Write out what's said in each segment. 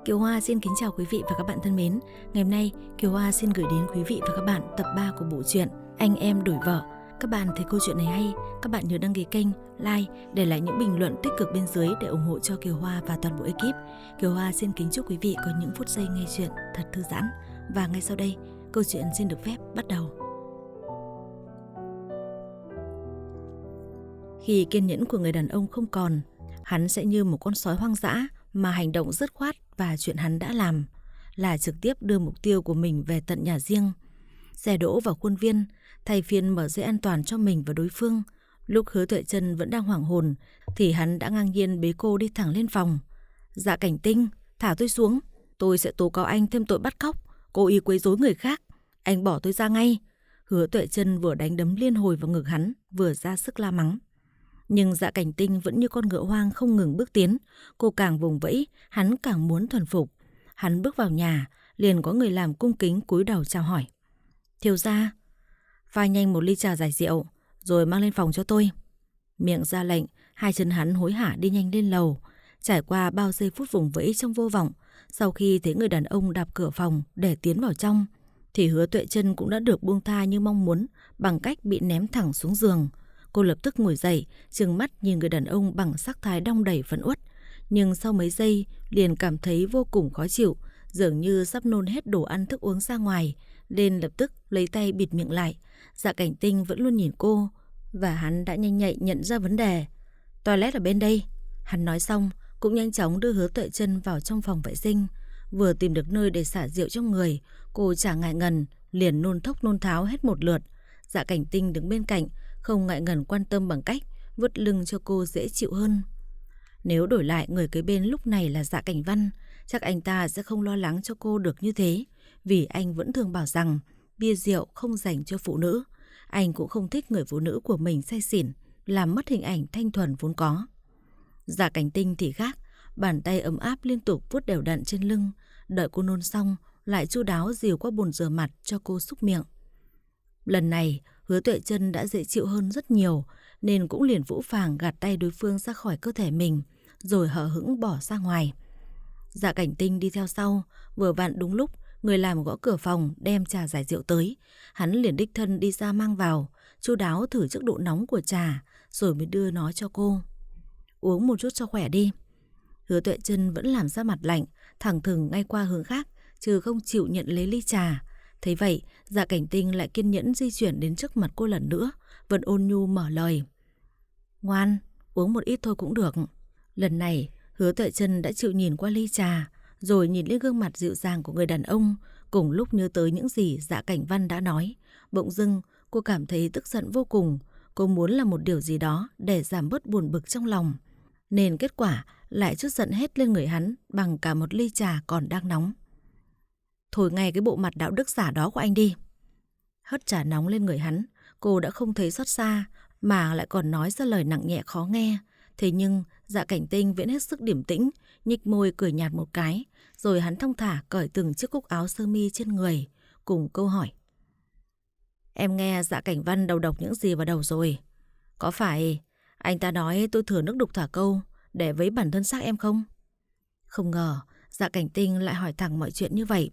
Kiều Hoa xin kính chào quý vị và các bạn thân mến. Ngày hôm nay, Kiều Hoa xin gửi đến quý vị và các bạn tập 3 của bộ truyện Anh Em Đổi Vợ. Các bạn thấy câu chuyện này hay, các bạn nhớ đăng ký kênh, like, để lại những bình luận tích cực bên dưới để ủng hộ cho Kiều Hoa và toàn bộ ekip. Kiều Hoa xin kính chúc quý vị có những phút giây nghe chuyện thật thư giãn. Và ngay sau đây, câu chuyện xin được phép bắt đầu. Khi kiên nhẫn của người đàn ông không còn, hắn sẽ như một con sói hoang dã mà hành động dứt khoát, và chuyện hắn đã làm là trực tiếp đưa mục tiêu của mình về tận nhà riêng. Xe đỗ vào khuôn viên, thay phiên mở dây an toàn cho mình và đối phương. Lúc Hứa Tuệ Trân vẫn đang hoảng hồn thì hắn đã ngang nhiên bế cô đi thẳng lên phòng. Dạ Cảnh Tinh, thả tôi xuống, tôi sẽ tố cáo anh thêm tội bắt cóc, cố ý quấy rối người khác. Anh bỏ tôi ra ngay. Hứa Tuệ Trân vừa đánh đấm liên hồi vào ngực hắn, vừa ra sức la mắng. Nhưng Dạ Cảnh Tinh vẫn như con ngựa hoang không ngừng bước tiến. Cô càng vùng vẫy, hắn càng muốn thuần phục. Hắn bước vào nhà, liền có người làm cung kính cúi đầu chào hỏi. Thiếu gia, pha nhanh một ly trà giải rượu, rồi mang lên phòng cho tôi. Miệng ra lệnh, hai chân hắn hối hả đi nhanh lên lầu. Trải qua bao giây phút vùng vẫy trong vô vọng, sau khi thấy người đàn ông đạp cửa phòng để tiến vào trong, thì Hứa Tuệ Trân cũng đã được buông tha như mong muốn bằng cách bị ném thẳng xuống giường. Cô lập tức ngồi dậy, trừng mắt nhìn người đàn ông bằng sắc thái đong đầy phẫn uất. Nhưng sau mấy giây liền cảm thấy vô cùng khó chịu, dường như sắp nôn hết đồ ăn thức uống ra ngoài, nên lập tức lấy tay bịt miệng lại. Dạ Cảnh Tinh vẫn luôn nhìn cô, và hắn đã nhanh nhạy nhận ra vấn đề. Toilet ở bên đây. Hắn nói xong cũng nhanh chóng đưa Hứa Tuệ Trân vào trong phòng vệ sinh. Vừa tìm được nơi để xả rượu trong người, cô chả ngại ngần liền nôn thốc nôn tháo hết một lượt. Dạ Cảnh Tinh đứng bên cạnh không ngại ngần quan tâm bằng cách vứt lưng cho cô dễ chịu hơn. Nếu đổi lại người kế bên lúc này là Dạ Cảnh Văn, chắc anh ta sẽ không lo lắng cho cô được như thế, vì anh vẫn thường bảo rằng bia rượu không dành cho phụ nữ. Anh cũng không thích người phụ nữ của mình say xỉn, làm mất hình ảnh thanh thuần vốn có. Dạ Cảnh Tinh thì khác, bàn tay ấm áp liên tục vuốt đều đặn trên lưng, đợi cô nôn xong lại chu đáo dìu qua bồn rửa mặt cho cô súc miệng. Lần này Hứa Tuệ Trân đã dễ chịu hơn rất nhiều, nên cũng liền phũ phàng gạt tay đối phương ra khỏi cơ thể mình, rồi hờ hững bỏ ra ngoài. Dạ Cảnh Tinh đi theo sau, vừa vặn đúng lúc người làm gõ cửa phòng đem trà giải rượu tới. Hắn liền đích thân đi ra mang vào, chu đáo thử trước độ nóng của trà, rồi mới đưa nó cho cô. Uống một chút cho khỏe đi. Hứa Tuệ Trân vẫn làm ra mặt lạnh, thẳng thừng ngay qua hướng khác, chứ không chịu nhận lấy ly trà. Thấy vậy, Dạ Cảnh Tinh lại kiên nhẫn di chuyển đến trước mặt cô lần nữa, vẫn ôn nhu mở lời. Ngoan, uống một ít thôi cũng được. Lần này, Hứa Tuệ Trân đã chịu nhìn qua ly trà, rồi nhìn lên gương mặt dịu dàng của người đàn ông, cùng lúc nhớ tới những gì Dạ Cảnh Văn đã nói. Bỗng dưng, cô cảm thấy tức giận vô cùng. Cô muốn làm một điều gì đó để giảm bớt buồn bực trong lòng, nên kết quả lại trút giận hết lên người hắn bằng cả một ly trà còn đang nóng. Thôi ngay cái bộ mặt đạo đức giả đó của anh đi. Hất trà nóng lên người hắn, cô đã không thấy xót xa, mà lại còn nói ra lời nặng nhẹ khó nghe. Thế nhưng Dạ Cảnh Tinh vẫn hết sức điềm tĩnh, nhếch môi cười nhạt một cái, rồi hắn thong thả cởi từng chiếc cúc áo sơ mi trên người, cùng câu hỏi. Em nghe Dạ Cảnh Văn đầu độc những gì vào đầu rồi? Có phải anh ta nói tôi thừa nước đục thả câu để vấy bản thân xác em không? Không ngờ Dạ Cảnh Tinh lại hỏi thẳng mọi chuyện như vậy,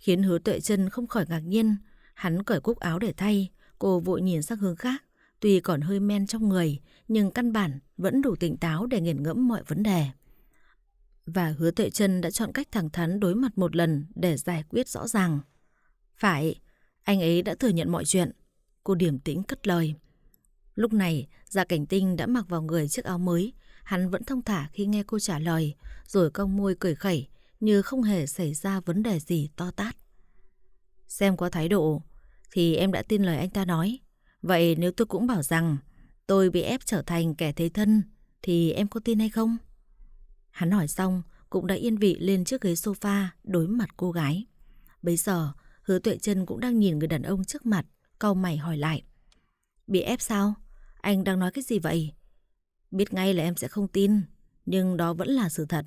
khiến Hứa Tuệ Trân không khỏi ngạc nhiên. Hắn cởi cúc áo để thay, cô vội nhìn sang hướng khác. Tuy còn hơi men trong người, nhưng căn bản vẫn đủ tỉnh táo để nghiền ngẫm mọi vấn đề. Và Hứa Tuệ Trân đã chọn cách thẳng thắn đối mặt một lần để giải quyết rõ ràng. Phải, anh ấy đã thừa nhận mọi chuyện. Cô điềm tĩnh cất lời. Lúc này, Dạ Cảnh Tinh đã mặc vào người chiếc áo mới. Hắn vẫn thong thả khi nghe cô trả lời, rồi cong môi cười khẩy như không hề xảy ra vấn đề gì to tát. Xem có thái độ thì em đã tin lời anh ta nói. Vậy nếu tôi cũng bảo rằng tôi bị ép trở thành kẻ thế thân, thì em có tin hay không? Hắn hỏi xong cũng đã yên vị lên chiếc ghế sofa đối mặt cô gái. Bấy giờ Hứa Tuệ Trân cũng đang nhìn người đàn ông trước mặt, cau mày hỏi lại. Bị ép sao? Anh đang nói cái gì vậy? Biết ngay là em sẽ không tin, nhưng đó vẫn là sự thật.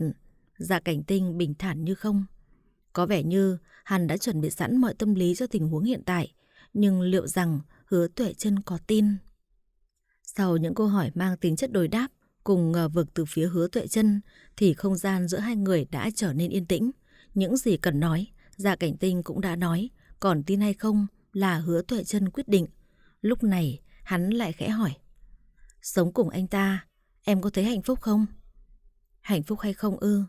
Dạ Cảnh Tinh bình thản như không. Có vẻ như hắn đã chuẩn bị sẵn mọi tâm lý cho tình huống hiện tại, nhưng liệu rằng Hứa Tuệ Trân có tin? Sau những câu hỏi mang tính chất đối đáp cùng ngờ vực từ phía Hứa Tuệ Trân, thì không gian giữa hai người đã trở nên yên tĩnh. Những gì cần nói, Dạ Cảnh Tinh cũng đã nói, còn tin hay không là Hứa Tuệ Trân quyết định. Lúc này, hắn lại khẽ hỏi. Sống cùng anh ta, em có thấy hạnh phúc không? Hạnh phúc hay không ư?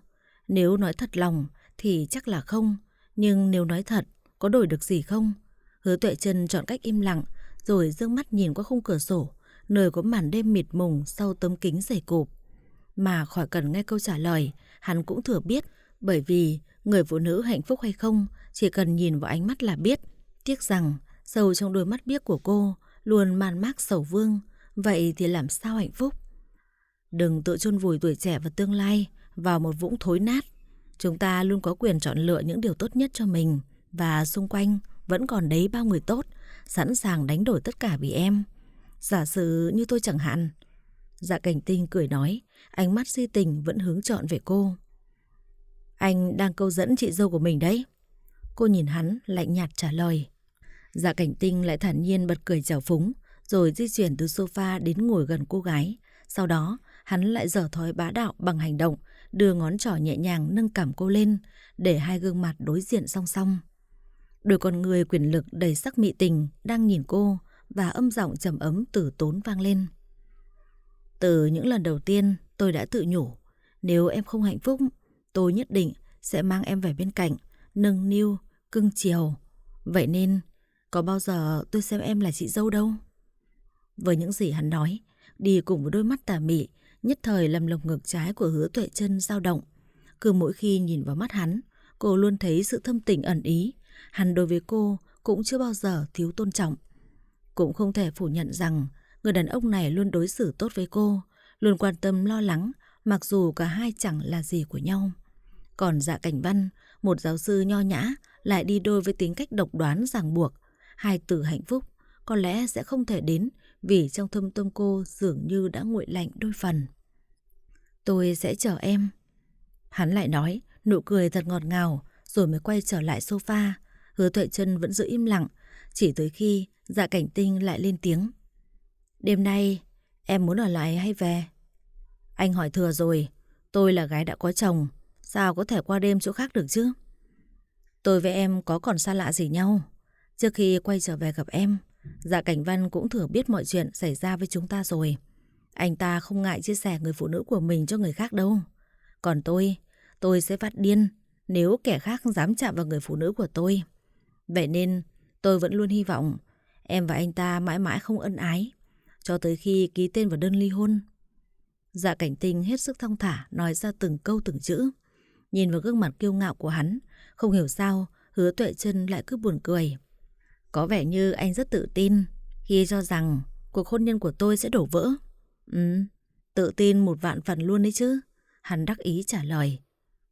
Nếu nói thật lòng thì chắc là không, nhưng nếu nói thật, có đổi được gì không? Hứa Tuệ Trân chọn cách im lặng, rồi dương mắt nhìn qua khung cửa sổ, nơi có màn đêm mịt mùng sau tấm kính dày cộp. Mà khỏi cần nghe câu trả lời, hắn cũng thừa biết, bởi vì người phụ nữ hạnh phúc hay không chỉ cần nhìn vào ánh mắt là biết. Tiếc rằng sâu trong đôi mắt biếc của cô luôn man mác sầu vương, vậy thì làm sao hạnh phúc? Đừng tự chôn vùi tuổi trẻ và tương lai vào một vũng thối nát. Chúng ta luôn có quyền chọn lựa những điều tốt nhất cho mình, và xung quanh vẫn còn đấy bao người tốt, sẵn sàng đánh đổi tất cả vì em. Giả sử như tôi chẳng hạn. Dạ Cảnh Tinh cười nói, ánh mắt si tình vẫn hướng trọn về cô. Anh đang câu dẫn chị dâu của mình đấy. Cô nhìn hắn lạnh nhạt trả lời. Dạ Cảnh Tinh lại thản nhiên bật cười trào phúng, rồi di chuyển từ sofa đến ngồi gần cô gái. Sau đó hắn lại giở thói bá đạo bằng hành động, đưa ngón trỏ nhẹ nhàng nâng cằm cô lên, để hai gương mặt đối diện song song. Đôi con người quyền lực đầy sắc mị tình đang nhìn cô, và âm giọng trầm ấm từ tốn vang lên. Từ những lần đầu tiên tôi đã tự nhủ, nếu em không hạnh phúc, tôi nhất định sẽ mang em về bên cạnh, nâng niu, cưng chiều. Vậy nên, có bao giờ tôi xem em là chị dâu đâu. Với những gì hắn nói, đi cùng với đôi mắt tà mị, nhất thời làm lồng ngực trái của Hứa Tuệ Trân dao động. Cứ mỗi khi nhìn vào mắt hắn, cô luôn thấy sự thâm tình ẩn ý. Hắn đối với cô cũng chưa bao giờ thiếu tôn trọng. Cũng không thể phủ nhận rằng người đàn ông này luôn đối xử tốt với cô, luôn quan tâm lo lắng, mặc dù cả hai chẳng là gì của nhau. Còn Dạ Cảnh Văn, một giáo sư nho nhã, lại đi đôi với tính cách độc đoán ràng buộc. Hai từ hạnh phúc có lẽ sẽ không thể đến, vì trong thâm tâm cô dường như đã nguội lạnh đôi phần. Tôi sẽ chờ em. Hắn lại nói, nụ cười thật ngọt ngào, rồi mới quay trở lại sofa. Hứa Tuệ Trân vẫn giữ im lặng, chỉ tới khi Dạ Cảnh Tinh lại lên tiếng. Đêm nay em muốn ở lại hay về? Anh hỏi thừa rồi, tôi là gái đã có chồng, sao có thể qua đêm chỗ khác được chứ? Tôi với em có còn xa lạ gì nhau. Trước khi quay trở về gặp em, Dạ Cảnh Văn cũng thừa biết mọi chuyện xảy ra với chúng ta rồi. Anh ta không ngại chia sẻ người phụ nữ của mình cho người khác đâu. Còn tôi sẽ phát điên nếu kẻ khác dám chạm vào người phụ nữ của tôi. Vậy nên tôi vẫn luôn hy vọng em và anh ta mãi mãi không ân ái, cho tới khi ký tên vào đơn ly hôn. Dạ Cảnh Tinh hết sức thong thả nói ra từng câu từng chữ. Nhìn vào gương mặt kiêu ngạo của hắn, không hiểu sao Hứa Tuệ Trân lại cứ buồn cười. Có vẻ như anh rất tự tin khi cho rằng cuộc hôn nhân của tôi sẽ đổ vỡ. Tự tin 1.000.000% luôn đấy chứ. Hắn đắc ý trả lời.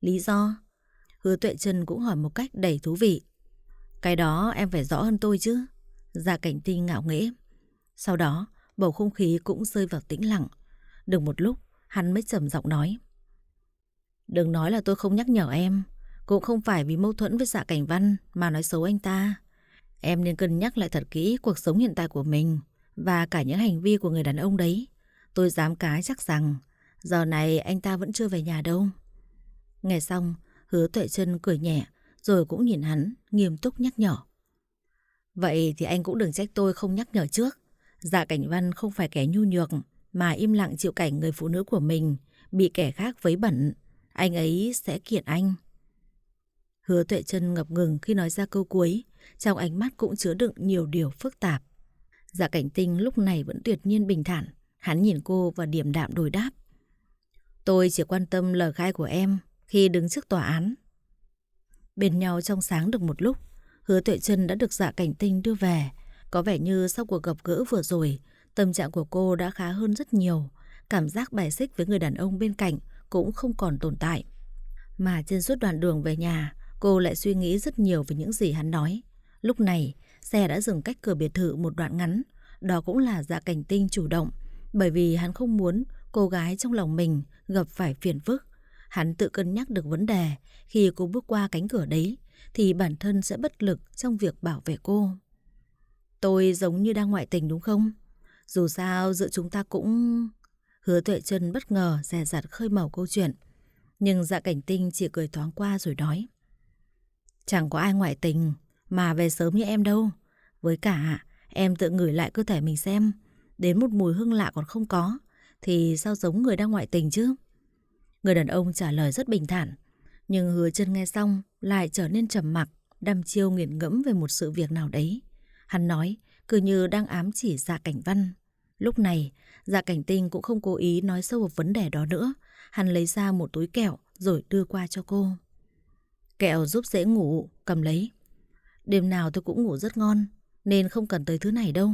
Lý do? Hứa Tuệ Trân cũng hỏi một cách đầy thú vị. Cái đó em phải rõ hơn tôi chứ. Dạ Cảnh Tinh ngạo nghễ. Sau đó bầu không khí cũng rơi vào tĩnh lặng. Được một lúc hắn mới trầm giọng nói. Đừng nói là tôi không nhắc nhở em. Cũng không phải vì mâu thuẫn với Dạ Cảnh Văn mà nói xấu anh ta. Em nên cân nhắc lại thật kỹ cuộc sống hiện tại của mình, và cả những hành vi của người đàn ông đấy. Tôi dám cá chắc rằng giờ này anh ta vẫn chưa về nhà đâu. Nghe xong, Hứa Tuệ Trân cười nhẹ, rồi cũng nhìn hắn nghiêm túc nhắc nhở. Vậy thì anh cũng đừng trách tôi không nhắc nhở trước. Dạ Cảnh Văn không phải kẻ nhu nhược mà im lặng chịu cảnh người phụ nữ của mình bị kẻ khác vấy bẩn. Anh ấy sẽ kiện anh. Hứa Tuệ Trân ngập ngừng khi nói ra câu cuối, trong ánh mắt cũng chứa đựng nhiều điều phức tạp. Dạ Cảnh Tinh lúc này vẫn tuyệt nhiên bình thản. Hắn nhìn cô và điềm đạm đối đáp. Tôi chỉ quan tâm lời khai của em khi đứng trước tòa án. Bên nhau trong sáng được một lúc, Hứa Tuệ Trân đã được Dạ Cảnh Tinh đưa về. Có vẻ như sau cuộc gặp gỡ vừa rồi, tâm trạng của cô đã khá hơn rất nhiều. Cảm giác bài xích với người đàn ông bên cạnh cũng không còn tồn tại. Mà trên suốt đoạn đường về nhà, cô lại suy nghĩ rất nhiều về những gì hắn nói. Lúc này, xe đã dừng cách cửa biệt thự một đoạn ngắn. Đó cũng là Dạ Cảnh Tinh chủ động, bởi vì hắn không muốn cô gái trong lòng mình gặp phải phiền phức. Hắn tự cân nhắc được vấn đề, khi cô bước qua cánh cửa đấy thì bản thân sẽ bất lực trong việc bảo vệ cô. Tôi giống như đang ngoại tình đúng không? Dù sao giữa chúng ta cũng... Hứa Tuệ Trân bất ngờ dè dặt khơi mào câu chuyện. Nhưng Dạ Cảnh Tinh chỉ cười thoáng qua rồi nói. Chẳng có ai ngoại tình mà về sớm như em đâu. Với cả em tự ngửi lại cơ thể mình xem, đến một mùi hương lạ còn không có thì sao giống người đang ngoại tình chứ? Người đàn ông trả lời rất bình thản, nhưng Hứa Chân nghe xong lại trở nên trầm mặc, đăm chiêu nghiền ngẫm về một sự việc nào đấy. Hắn nói cứ như đang ám chỉ Dạ Cảnh Văn. Lúc này Dạ Cảnh Tinh cũng không cố ý nói sâu vào vấn đề đó nữa. Hắn lấy ra một túi kẹo rồi đưa qua cho cô. Kẹo giúp dễ ngủ, cầm lấy. Đêm nào tôi cũng ngủ rất ngon, nên không cần tới thứ này đâu.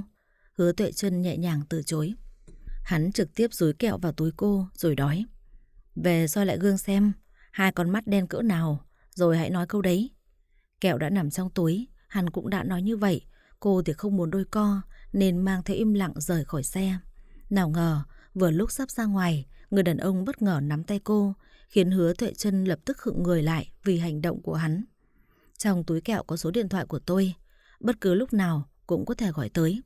Hứa Tuệ Trân nhẹ nhàng từ chối. Hắn trực tiếp dúi kẹo vào túi cô rồi nói: về soi lại gương xem hai con mắt đen cỡ nào, rồi hãy nói câu đấy. Kẹo đã nằm trong túi, hắn cũng đã nói như vậy. Cô thì không muốn đôi co nên mang theo im lặng rời khỏi xe. Nào ngờ vừa lúc sắp ra ngoài, người đàn ông bất ngờ nắm tay cô, khiến Hứa Tuệ Trân lập tức khựng người lại vì hành động của hắn. Trong túi kẹo có số điện thoại của tôi, bất cứ lúc nào cũng có thể gọi tới.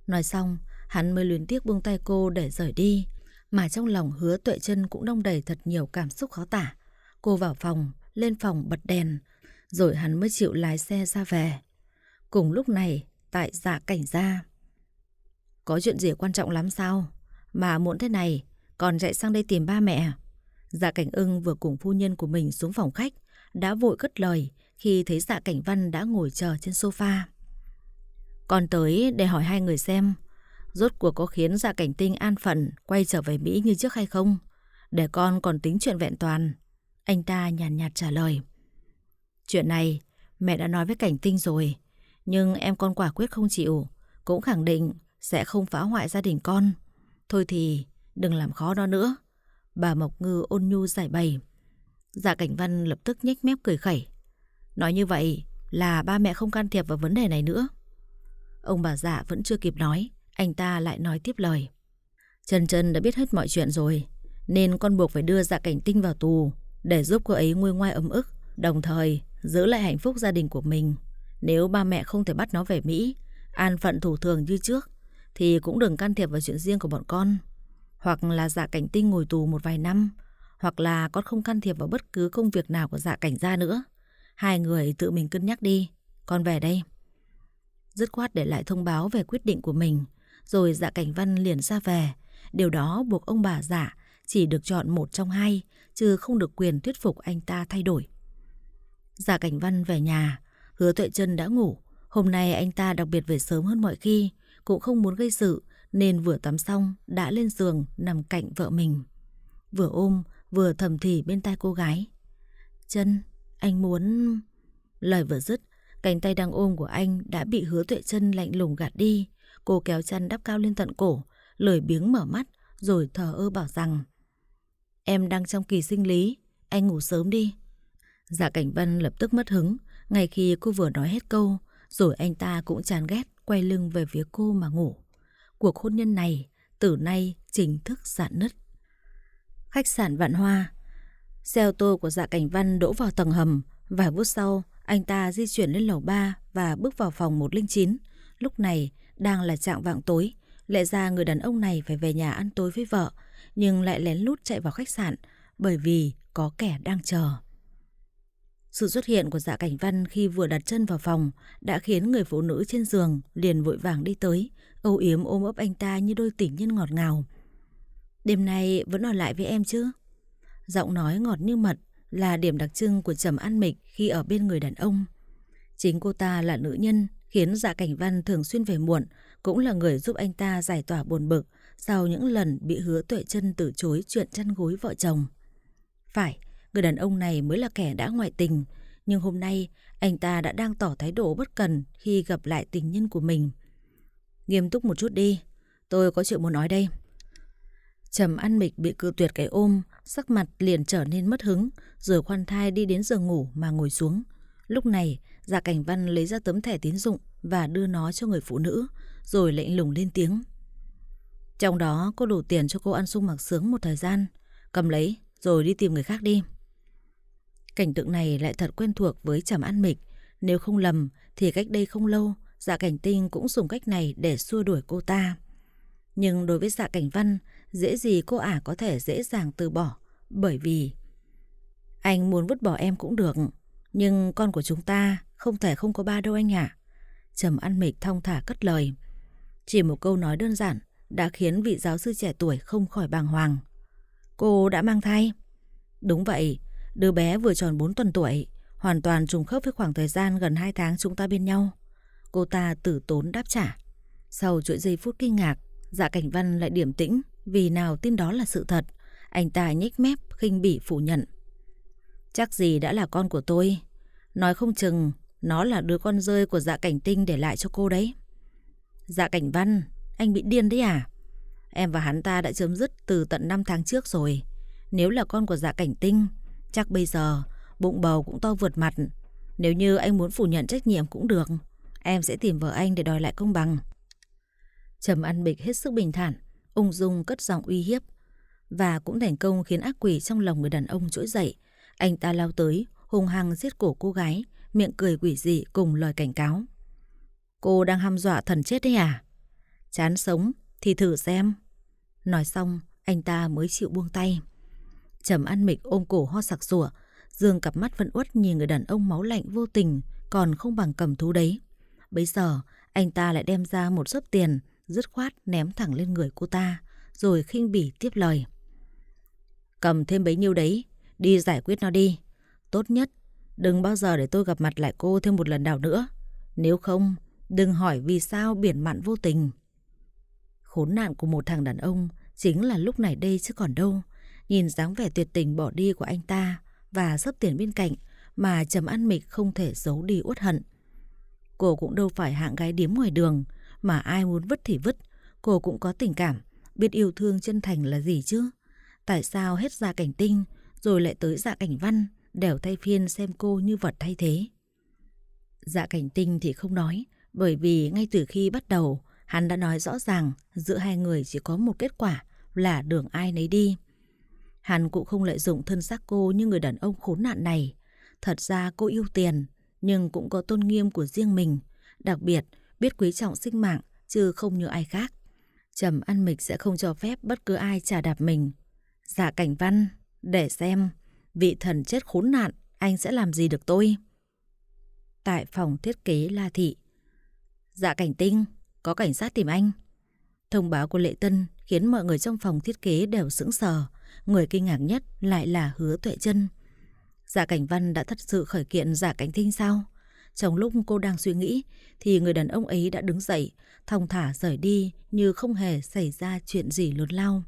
Nói xong, hắn mới luyến tiếc buông tay cô để rời đi. Mà trong lòng Hứa Tuệ Trân cũng đong đầy thật nhiều cảm xúc khó tả. Cô vào phòng, lên phòng bật đèn, rồi hắn mới chịu lái xe ra về. Cùng lúc này, tại Dạ Cảnh gia. Có chuyện gì quan trọng lắm sao? Mà muộn thế này, còn chạy sang đây tìm ba mẹ? Dạ Cảnh Ưng vừa cùng phu nhân của mình xuống phòng khách, đã vội cất lời khi thấy Dạ Cảnh Văn đã ngồi chờ trên sofa. Con tới để hỏi hai người xem, rốt cuộc có khiến Dạ Cảnh Tinh an phận quay trở về Mỹ như trước hay không? Để con còn tính chuyện vẹn toàn. Anh ta nhàn nhạt trả lời. Chuyện này mẹ đã nói với Cảnh Tinh rồi, nhưng em con quả quyết không chịu, cũng khẳng định sẽ không phá hoại gia đình con. Thôi thì đừng làm khó nó nữa, bà Mộc Ngư ôn nhu giải bày. Dạ Cảnh Văn lập tức nhếch mép cười khẩy. Nói như vậy là ba mẹ không can thiệp vào vấn đề này nữa. Ông bà Dạ vẫn chưa kịp nói, anh ta lại nói tiếp lời. Trân Trân đã biết hết mọi chuyện rồi, nên con buộc phải đưa Dạ Cảnh Tinh vào tù để giúp cô ấy nguôi ngoai ấm ức, đồng thời giữ lại hạnh phúc gia đình của mình. Nếu ba mẹ không thể bắt nó về Mỹ, an phận thủ thường như trước, thì cũng đừng can thiệp vào chuyện riêng của bọn con. Hoặc là Dạ Cảnh Tinh ngồi tù một vài năm, hoặc là con không can thiệp vào bất cứ công việc nào của Dạ Cảnh gia nữa. Hai người tự mình cân nhắc đi, con về đây. Dứt khoát để lại thông báo về quyết định của mình, rồi Dạ Cảnh Văn liền ra về. Điều đó buộc ông bà Dạ chỉ được chọn một trong hai, chứ không được quyền thuyết phục anh ta thay đổi. Dạ Cảnh Văn về nhà, Hứa Tuệ Trân đã ngủ. Hôm nay anh ta đặc biệt về sớm hơn mọi khi, cũng không muốn gây sự, nên vừa tắm xong đã lên giường nằm cạnh vợ mình. Vừa ôm vừa thầm thì bên tai cô gái. Trân, anh muốn... Lời vừa dứt, cánh tay đang ôm của anh đã bị Hứa Tuệ Trân lạnh lùng gạt đi. Cô kéo chăn đắp cao lên tận cổ, lười biếng mở mắt rồi thờ ơ bảo rằng: em đang trong kỳ sinh lý, anh ngủ sớm đi. Dạ Cảnh Văn lập tức mất hứng ngay khi cô vừa nói hết câu, rồi anh ta cũng chán ghét quay lưng về phía cô mà ngủ. Cuộc hôn nhân này từ nay chính thức rạn nứt. Khách sạn Vạn Hoa. Xe ô tô của Dạ Cảnh Văn đỗ vào tầng hầm. Vài phút sau, anh ta di chuyển lên lầu 3 và bước vào phòng 109. Lúc này đang là chạng vạng tối. Lẽ ra người đàn ông này phải về nhà ăn tối với vợ, nhưng lại lén lút chạy vào khách sạn bởi vì có kẻ đang chờ. Sự xuất hiện của Dạ Cảnh Văn khi vừa đặt chân vào phòng đã khiến người phụ nữ trên giường liền vội vàng đi tới, âu yếm ôm ấp anh ta như đôi tình nhân ngọt ngào. Đêm nay vẫn ở lại với em chứ? Giọng nói ngọt như mật là điểm đặc trưng của Trầm An Mịch khi ở bên người đàn ông. Chính cô ta là nữ nhân khiến Dạ Cảnh Văn thường xuyên về muộn, cũng là người giúp anh ta giải tỏa buồn bực sau những lần bị Hứa Tuệ Trân từ chối chuyện chăn gối vợ chồng. Phải, người đàn ông này mới là kẻ đã ngoại tình, nhưng hôm nay anh ta đã đang tỏ thái độ bất cần khi gặp lại tình nhân của mình. Nghiêm túc một chút đi, tôi có chuyện muốn nói đây. Trầm An Mịch bị cự tuyệt cái ôm, sắc mặt liền trở nên mất hứng, rồi khoan thai đi đến giường ngủ mà ngồi xuống. Lúc này, Dạ Cảnh Văn lấy ra tấm thẻ tín dụng và đưa nó cho người phụ nữ, rồi lạnh lùng lên tiếng. Trong đó có đủ tiền cho cô ăn sung mặc sướng một thời gian, cầm lấy rồi đi tìm người khác đi. Cảnh tượng này lại thật quen thuộc với Trầm An Mịch. Nếu không lầm thì cách đây không lâu, Dạ Cảnh Tinh cũng dùng cách này để xua đuổi cô ta. Nhưng đối với Dạ Cảnh Văn, dễ gì cô ả có thể dễ dàng từ bỏ, bởi vì anh muốn vứt bỏ em cũng được, Nhưng con của chúng ta không thể không có ba đâu anh ạ. Trầm An Mịch thong thả cất lời. Chỉ một câu nói đơn giản đã khiến vị giáo sư trẻ tuổi không khỏi bàng hoàng. Cô đã mang thai? Đúng vậy, đứa bé vừa tròn 4 tuần tuổi, hoàn toàn trùng khớp với khoảng thời gian gần 2 tháng chúng ta bên nhau. Cô ta tử tốn đáp trả. Sau chuỗi giây phút kinh ngạc, Dạ Cảnh Văn lại điềm tĩnh vì nào tin đó là sự thật. Anh ta nhếch mép khinh bỉ phủ nhận. Chắc gì đã là con của tôi. Nói không chừng nó là đứa con rơi của Dạ Cảnh Tinh để lại cho cô đấy. Dạ Cảnh Văn, anh bị điên đấy à? Em và hắn ta đã chấm dứt từ tận 5 tháng trước rồi. Nếu là con của Dạ Cảnh Tinh, chắc bây giờ bụng bầu cũng to vượt mặt. Nếu như anh muốn phủ nhận trách nhiệm cũng được, em sẽ tìm vợ anh để đòi lại công bằng. Trầm An Mịch hết sức bình thản, ung dung cất giọng uy hiếp, và cũng thành công khiến ác quỷ trong lòng người đàn ông trỗi dậy. Anh ta lao tới, hung hăng giết cổ cô gái, miệng cười quỷ dị cùng lời cảnh cáo. Cô đang hăm dọa thần chết đấy à? Chán sống thì thử xem. Nói xong, anh ta mới chịu buông tay. Trầm An Mịch ôm cổ ho sặc sủa, dương cặp mắt vẫn uất nhìn người đàn ông máu lạnh vô tình, còn không bằng cầm thú đấy. Bấy giờ, anh ta lại đem ra một xấp tiền, dứt khoát ném thẳng lên người cô ta, rồi khinh bỉ tiếp lời. Cầm thêm bấy nhiêu đấy, đi giải quyết nó đi. Tốt nhất, đừng bao giờ để tôi gặp mặt lại cô thêm một lần nào nữa. Nếu không, đừng hỏi vì sao biển mặn vô tình. Khốn nạn của một thằng đàn ông chính là lúc này đây chứ còn đâu. Nhìn dáng vẻ tuyệt tình bỏ đi của anh ta và xấp tiền bên cạnh mà Trầm An Mịch không thể giấu đi uất hận. Cô cũng đâu phải hạng gái điếm ngoài đường mà ai muốn vứt thì vứt. Cô cũng có tình cảm, biết yêu thương chân thành là gì chứ. Tại sao hết Dạ Cảnh Tinh rồi lại tới Dạ Cảnh Văn đều thay phiên xem cô như vật thay thế? Dạ Cảnh Tinh thì không nói, bởi vì ngay từ khi bắt đầu hắn đã nói rõ ràng giữa hai người chỉ có một kết quả là đường ai nấy đi. Hắn cũng không lợi dụng thân xác cô như người đàn ông khốn nạn này. Thật ra cô yêu tiền, nhưng cũng có tôn nghiêm của riêng mình, đặc biệt biết quý trọng sinh mạng chứ không như ai khác. Trầm An Mịch sẽ không cho phép bất cứ ai chà đạp mình. Dạ Cảnh Văn, để xem vị thần chết khốn nạn anh sẽ làm gì được tôi. Tại phòng thiết kế La Thị. Dạ Cảnh Tinh, có cảnh sát tìm anh. Thông báo của Lệ Tân khiến mọi người trong phòng thiết kế đều sững sờ. Người kinh ngạc nhất lại là Hứa Tuệ Trân. Dạ Cảnh Văn đã thật sự khởi kiện Dạ Cảnh Tinh sao? Trong lúc cô đang suy nghĩ thì người đàn ông ấy đã đứng dậy, thong thả rời đi như không hề xảy ra chuyện gì lớn lao.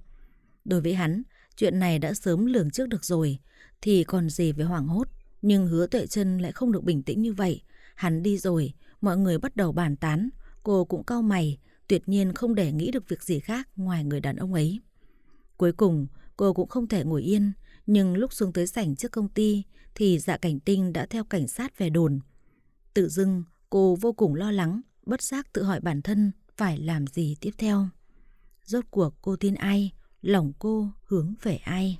Đối với hắn, chuyện này đã sớm lường trước được rồi, thì còn gì phải hoảng hốt. Nhưng Hứa Tuệ Trân lại không được bình tĩnh như vậy. Hắn đi rồi, mọi người bắt đầu bàn tán. Cô cũng cau mày, tuyệt nhiên không để nghĩ được việc gì khác ngoài người đàn ông ấy. Cuối cùng, cô cũng không thể ngồi yên. Nhưng lúc xuống tới sảnh trước công ty thì Dạ Cảnh Tinh đã theo cảnh sát về đồn. Tự dưng cô vô cùng lo lắng, bất giác tự hỏi bản thân phải làm gì tiếp theo. Rốt cuộc cô tin ai, lòng cô hướng về ai?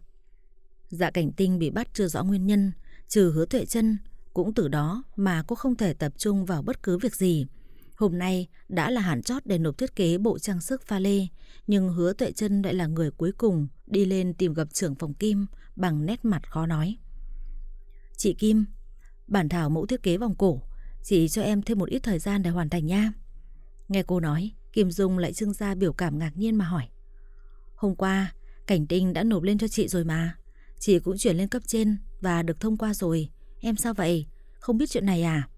Dạ Cảnh Tinh bị bắt chưa rõ nguyên nhân, trừ Hứa Tuệ Trân, cũng từ đó mà cô không thể tập trung vào bất cứ việc gì. Hôm nay đã là hạn chót để nộp thiết kế bộ trang sức pha lê, nhưng Hứa Tuệ Trân lại là người cuối cùng đi lên tìm gặp trưởng phòng Kim bằng nét mặt khó nói. Chị Kim, bản thảo mẫu thiết kế vòng cổ, chị cho em thêm một ít thời gian để hoàn thành nha. Nghe cô nói, Kim Dung lại trưng ra biểu cảm ngạc nhiên mà hỏi. Hôm qua, Cảnh Tinh đã nộp lên cho chị rồi mà. Chị cũng chuyển lên cấp trên và được thông qua rồi. Em sao vậy? Không biết chuyện này à?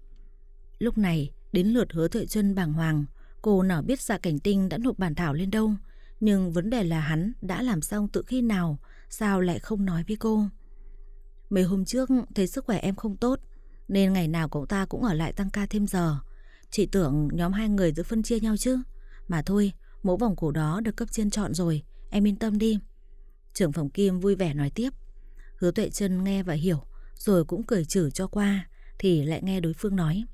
Lúc này, đến lượt Hứa Tuệ Trân bàng hoàng. Cô nào biết Dạ Cảnh Tinh đã nộp bản thảo lên đâu. Nhưng vấn đề là hắn đã làm xong từ khi nào, sao lại không nói với cô? Mấy hôm trước thấy sức khỏe em không tốt, nên ngày nào cậu ta cũng ở lại tăng ca thêm giờ. Chị tưởng nhóm hai người sẽ phân chia nhau chứ. Mà thôi, mẫu vòng cổ đó được cấp trên chọn rồi, em yên tâm đi. Trưởng phòng Kim vui vẻ nói tiếp. Hứa Tuệ Trân nghe và hiểu, rồi cũng cười chử cho qua, thì lại nghe đối phương nói.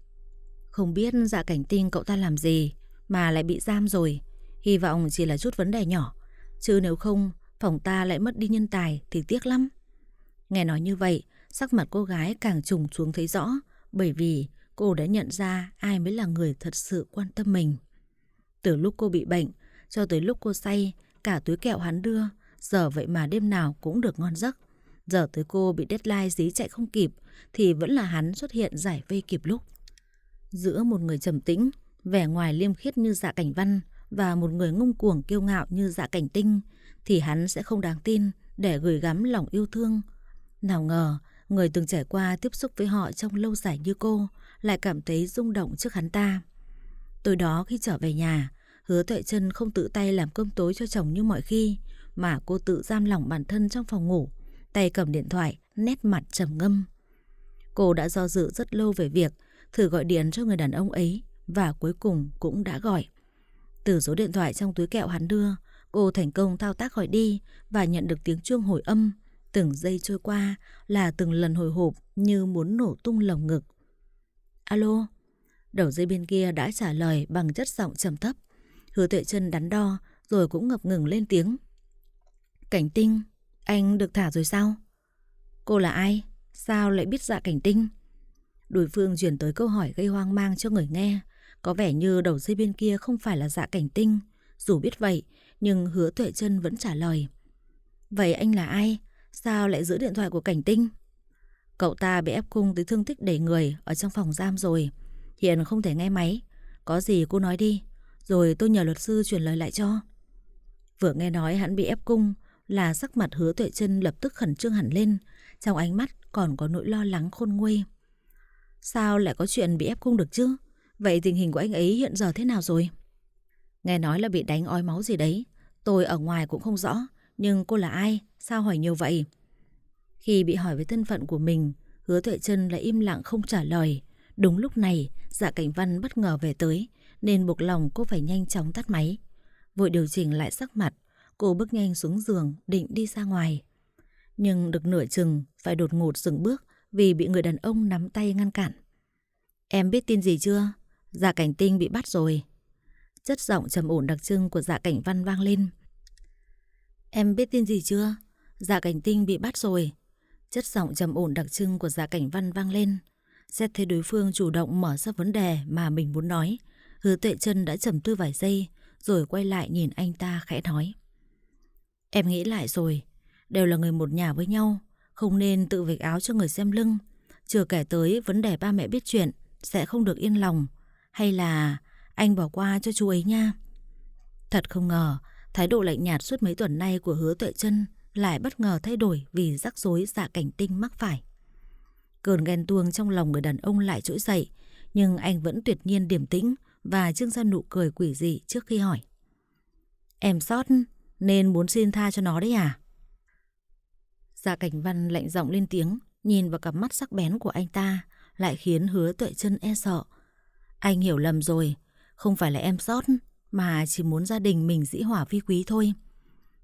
Không biết Dạ Cảnh Tinh cậu ta làm gì mà lại bị giam rồi. Hy vọng chỉ là chút vấn đề nhỏ, chứ nếu không phòng ta lại mất đi nhân tài thì tiếc lắm. Nghe nói như vậy, sắc mặt cô gái càng trùng xuống thấy rõ, bởi vì cô đã nhận ra ai mới là người thật sự quan tâm mình. Từ lúc cô bị bệnh cho tới lúc cô say, cả túi kẹo hắn đưa, giờ vậy mà đêm nào cũng được ngon giấc. Giờ tới cô bị deadline dí chạy không kịp thì vẫn là hắn xuất hiện giải vây kịp lúc. Giữa một người trầm tĩnh, vẻ ngoài liêm khiết như Dạ Cảnh Văn và một người ngông cuồng kiêu ngạo như Dạ Cảnh Tinh thì hắn sẽ không đáng tin để gửi gắm lòng yêu thương. Nào ngờ, người từng trải qua tiếp xúc với họ trong lâu dài như cô lại cảm thấy rung động trước hắn ta. Tối đó khi trở về nhà, Hứa Tuệ Trân không tự tay làm cơm tối cho chồng như mọi khi, mà cô tự giam lỏng bản thân trong phòng ngủ, tay cầm điện thoại, nét mặt trầm ngâm. Cô đã do dự rất lâu về việc thử gọi điện cho người đàn ông ấy và cuối cùng cũng đã gọi. Từ số điện thoại trong túi kẹo hắn đưa, cô thành công thao tác gọi đi và nhận được tiếng chuông hồi âm. Từng giây trôi qua là từng lần hồi hộp như muốn nổ tung lồng ngực. Alo? Đầu dây bên kia đã trả lời bằng chất giọng trầm thấp. Hứa Tuệ Trân đắn đo rồi cũng ngập ngừng lên tiếng. Cảnh Tinh, anh được thả rồi sao? Cô là ai? Sao lại biết Dạ Cảnh Tinh? Đối phương chuyển tới câu hỏi gây hoang mang cho người nghe. Có vẻ như đầu dây bên kia không phải là Dạ Cảnh Tinh. Dù biết vậy, nhưng Hứa Tuệ Trân vẫn trả lời. Vậy anh là ai? Sao lại giữ điện thoại của Cảnh Tinh? Cậu ta bị ép cung tới thương tích đầy người ở trong phòng giam rồi. Hiện không thể nghe máy. Có gì cô nói đi, rồi tôi nhờ luật sư chuyển lời lại cho. Vừa nghe nói hắn bị ép cung là sắc mặt Hứa Tuệ Trân lập tức khẩn trương hẳn lên. Trong ánh mắt còn có nỗi lo lắng khôn nguôi. Sao lại có chuyện bị ép cung được chứ? Vậy tình hình của anh ấy hiện giờ thế nào rồi? Nghe nói là bị đánh ói máu gì đấy. Tôi ở ngoài cũng không rõ. Nhưng cô là ai? Sao hỏi nhiều vậy? Khi bị hỏi về thân phận của mình, Hứa Tuệ Trân lại im lặng không trả lời. Đúng lúc này, Dạ Cảnh Văn bất ngờ về tới, nên buộc lòng cô phải nhanh chóng tắt máy. Vội điều chỉnh lại sắc mặt, cô bước nhanh xuống giường định đi ra ngoài. Nhưng được nửa chừng phải đột ngột dừng bước vì bị người đàn ông nắm tay ngăn cản. Em biết tin gì chưa? Dạ Cảnh Tinh bị bắt rồi. Chất giọng trầm ổn đặc trưng của Dạ Cảnh Văn vang lên. Em biết tin gì chưa? Dạ Cảnh Tinh bị bắt rồi. Chất giọng trầm ổn đặc trưng của Dạ Cảnh Văn vang lên. Xét thấy đối phương chủ động mở ra vấn đề mà mình muốn nói, Hứa Tuệ Trân đã trầm tư vài giây rồi quay lại nhìn anh ta khẽ nói. Em nghĩ lại rồi, đều là người một nhà với nhau, không nên tự vạch áo cho người xem lưng. Chưa kể tới vấn đề ba mẹ biết chuyện sẽ không được yên lòng. Hay là anh bỏ qua cho chú ấy nha. Thật không ngờ, thái độ lạnh nhạt suốt mấy tuần nay của Hứa Tuệ Trân lại bất ngờ thay đổi vì rắc rối Dạ Cảnh Tinh mắc phải. Cơn ghen tuông trong lòng người đàn ông lại trỗi dậy, nhưng anh vẫn tuyệt nhiên điềm tĩnh và trưng ra nụ cười quỷ dị trước khi hỏi. Em sót nên muốn xin tha cho nó đấy à? Dạ Cảnh Văn lạnh giọng lên tiếng, nhìn vào cặp mắt sắc bén của anh ta lại khiến Hứa Tuệ Trân e sợ. Anh hiểu lầm rồi, không phải là em sót, mà chỉ muốn gia đình mình dĩ hòa vi quý thôi.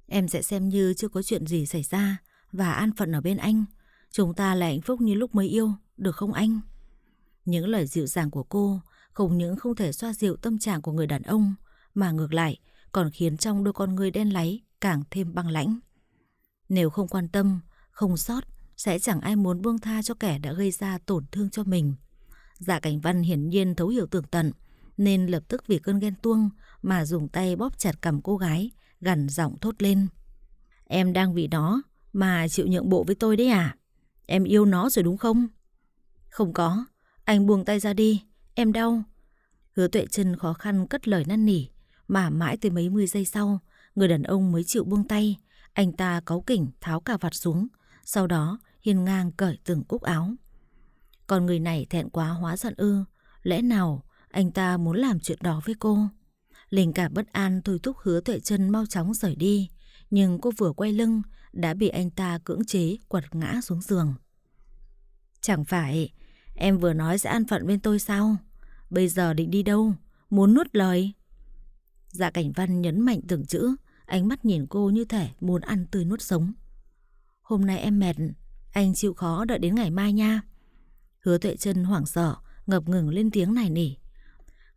Em sẽ xem như chưa có chuyện gì xảy ra và an phận ở bên anh. Chúng ta là hạnh phúc như lúc mới yêu, được không anh? Những lời dịu dàng của cô không những không thể xoa dịu tâm trạng của người đàn ông, mà ngược lại còn khiến trong đôi con ngươi đen láy càng thêm băng lãnh. Nếu không quan tâm, không sót, sẽ chẳng ai muốn buông tha cho kẻ đã gây ra tổn thương cho mình. Dạ Cảnh Văn hiển nhiên thấu hiểu tường tận, nên lập tức vì cơn ghen tuông mà dùng tay bóp chặt cằm cô gái, gằn giọng thốt lên. Em đang vì nó mà chịu nhượng bộ với tôi đấy à? Em yêu nó rồi đúng không? Không có, anh buông tay ra đi, em đau. Hứa Tuệ Trân khó khăn cất lời năn nỉ, mà mãi tới mấy mươi giây sau, người đàn ông mới chịu buông tay. Anh ta cáu kỉnh tháo cà vạt xuống, sau đó hiên ngang cởi từng cúc áo. Còn người này thẹn quá hóa giận ư? Lẽ nào anh ta muốn làm chuyện đó với cô? Linh cảm bất an thôi thúc Hứa Tuệ Trân mau chóng rời đi, nhưng cô vừa quay lưng đã bị anh ta cưỡng chế quật ngã xuống giường. Chẳng phải em vừa nói sẽ an phận bên tôi sao? Bây giờ định đi đâu? Muốn nuốt lời? Dạ Cảnh Văn nhấn mạnh từng chữ, ánh mắt nhìn cô như thể muốn ăn tươi nuốt sống. Hôm nay em mệt, anh chịu khó đợi đến ngày mai nha. Hứa Tuệ Trân hoảng sợ, ngập ngừng lên tiếng nài nỉ.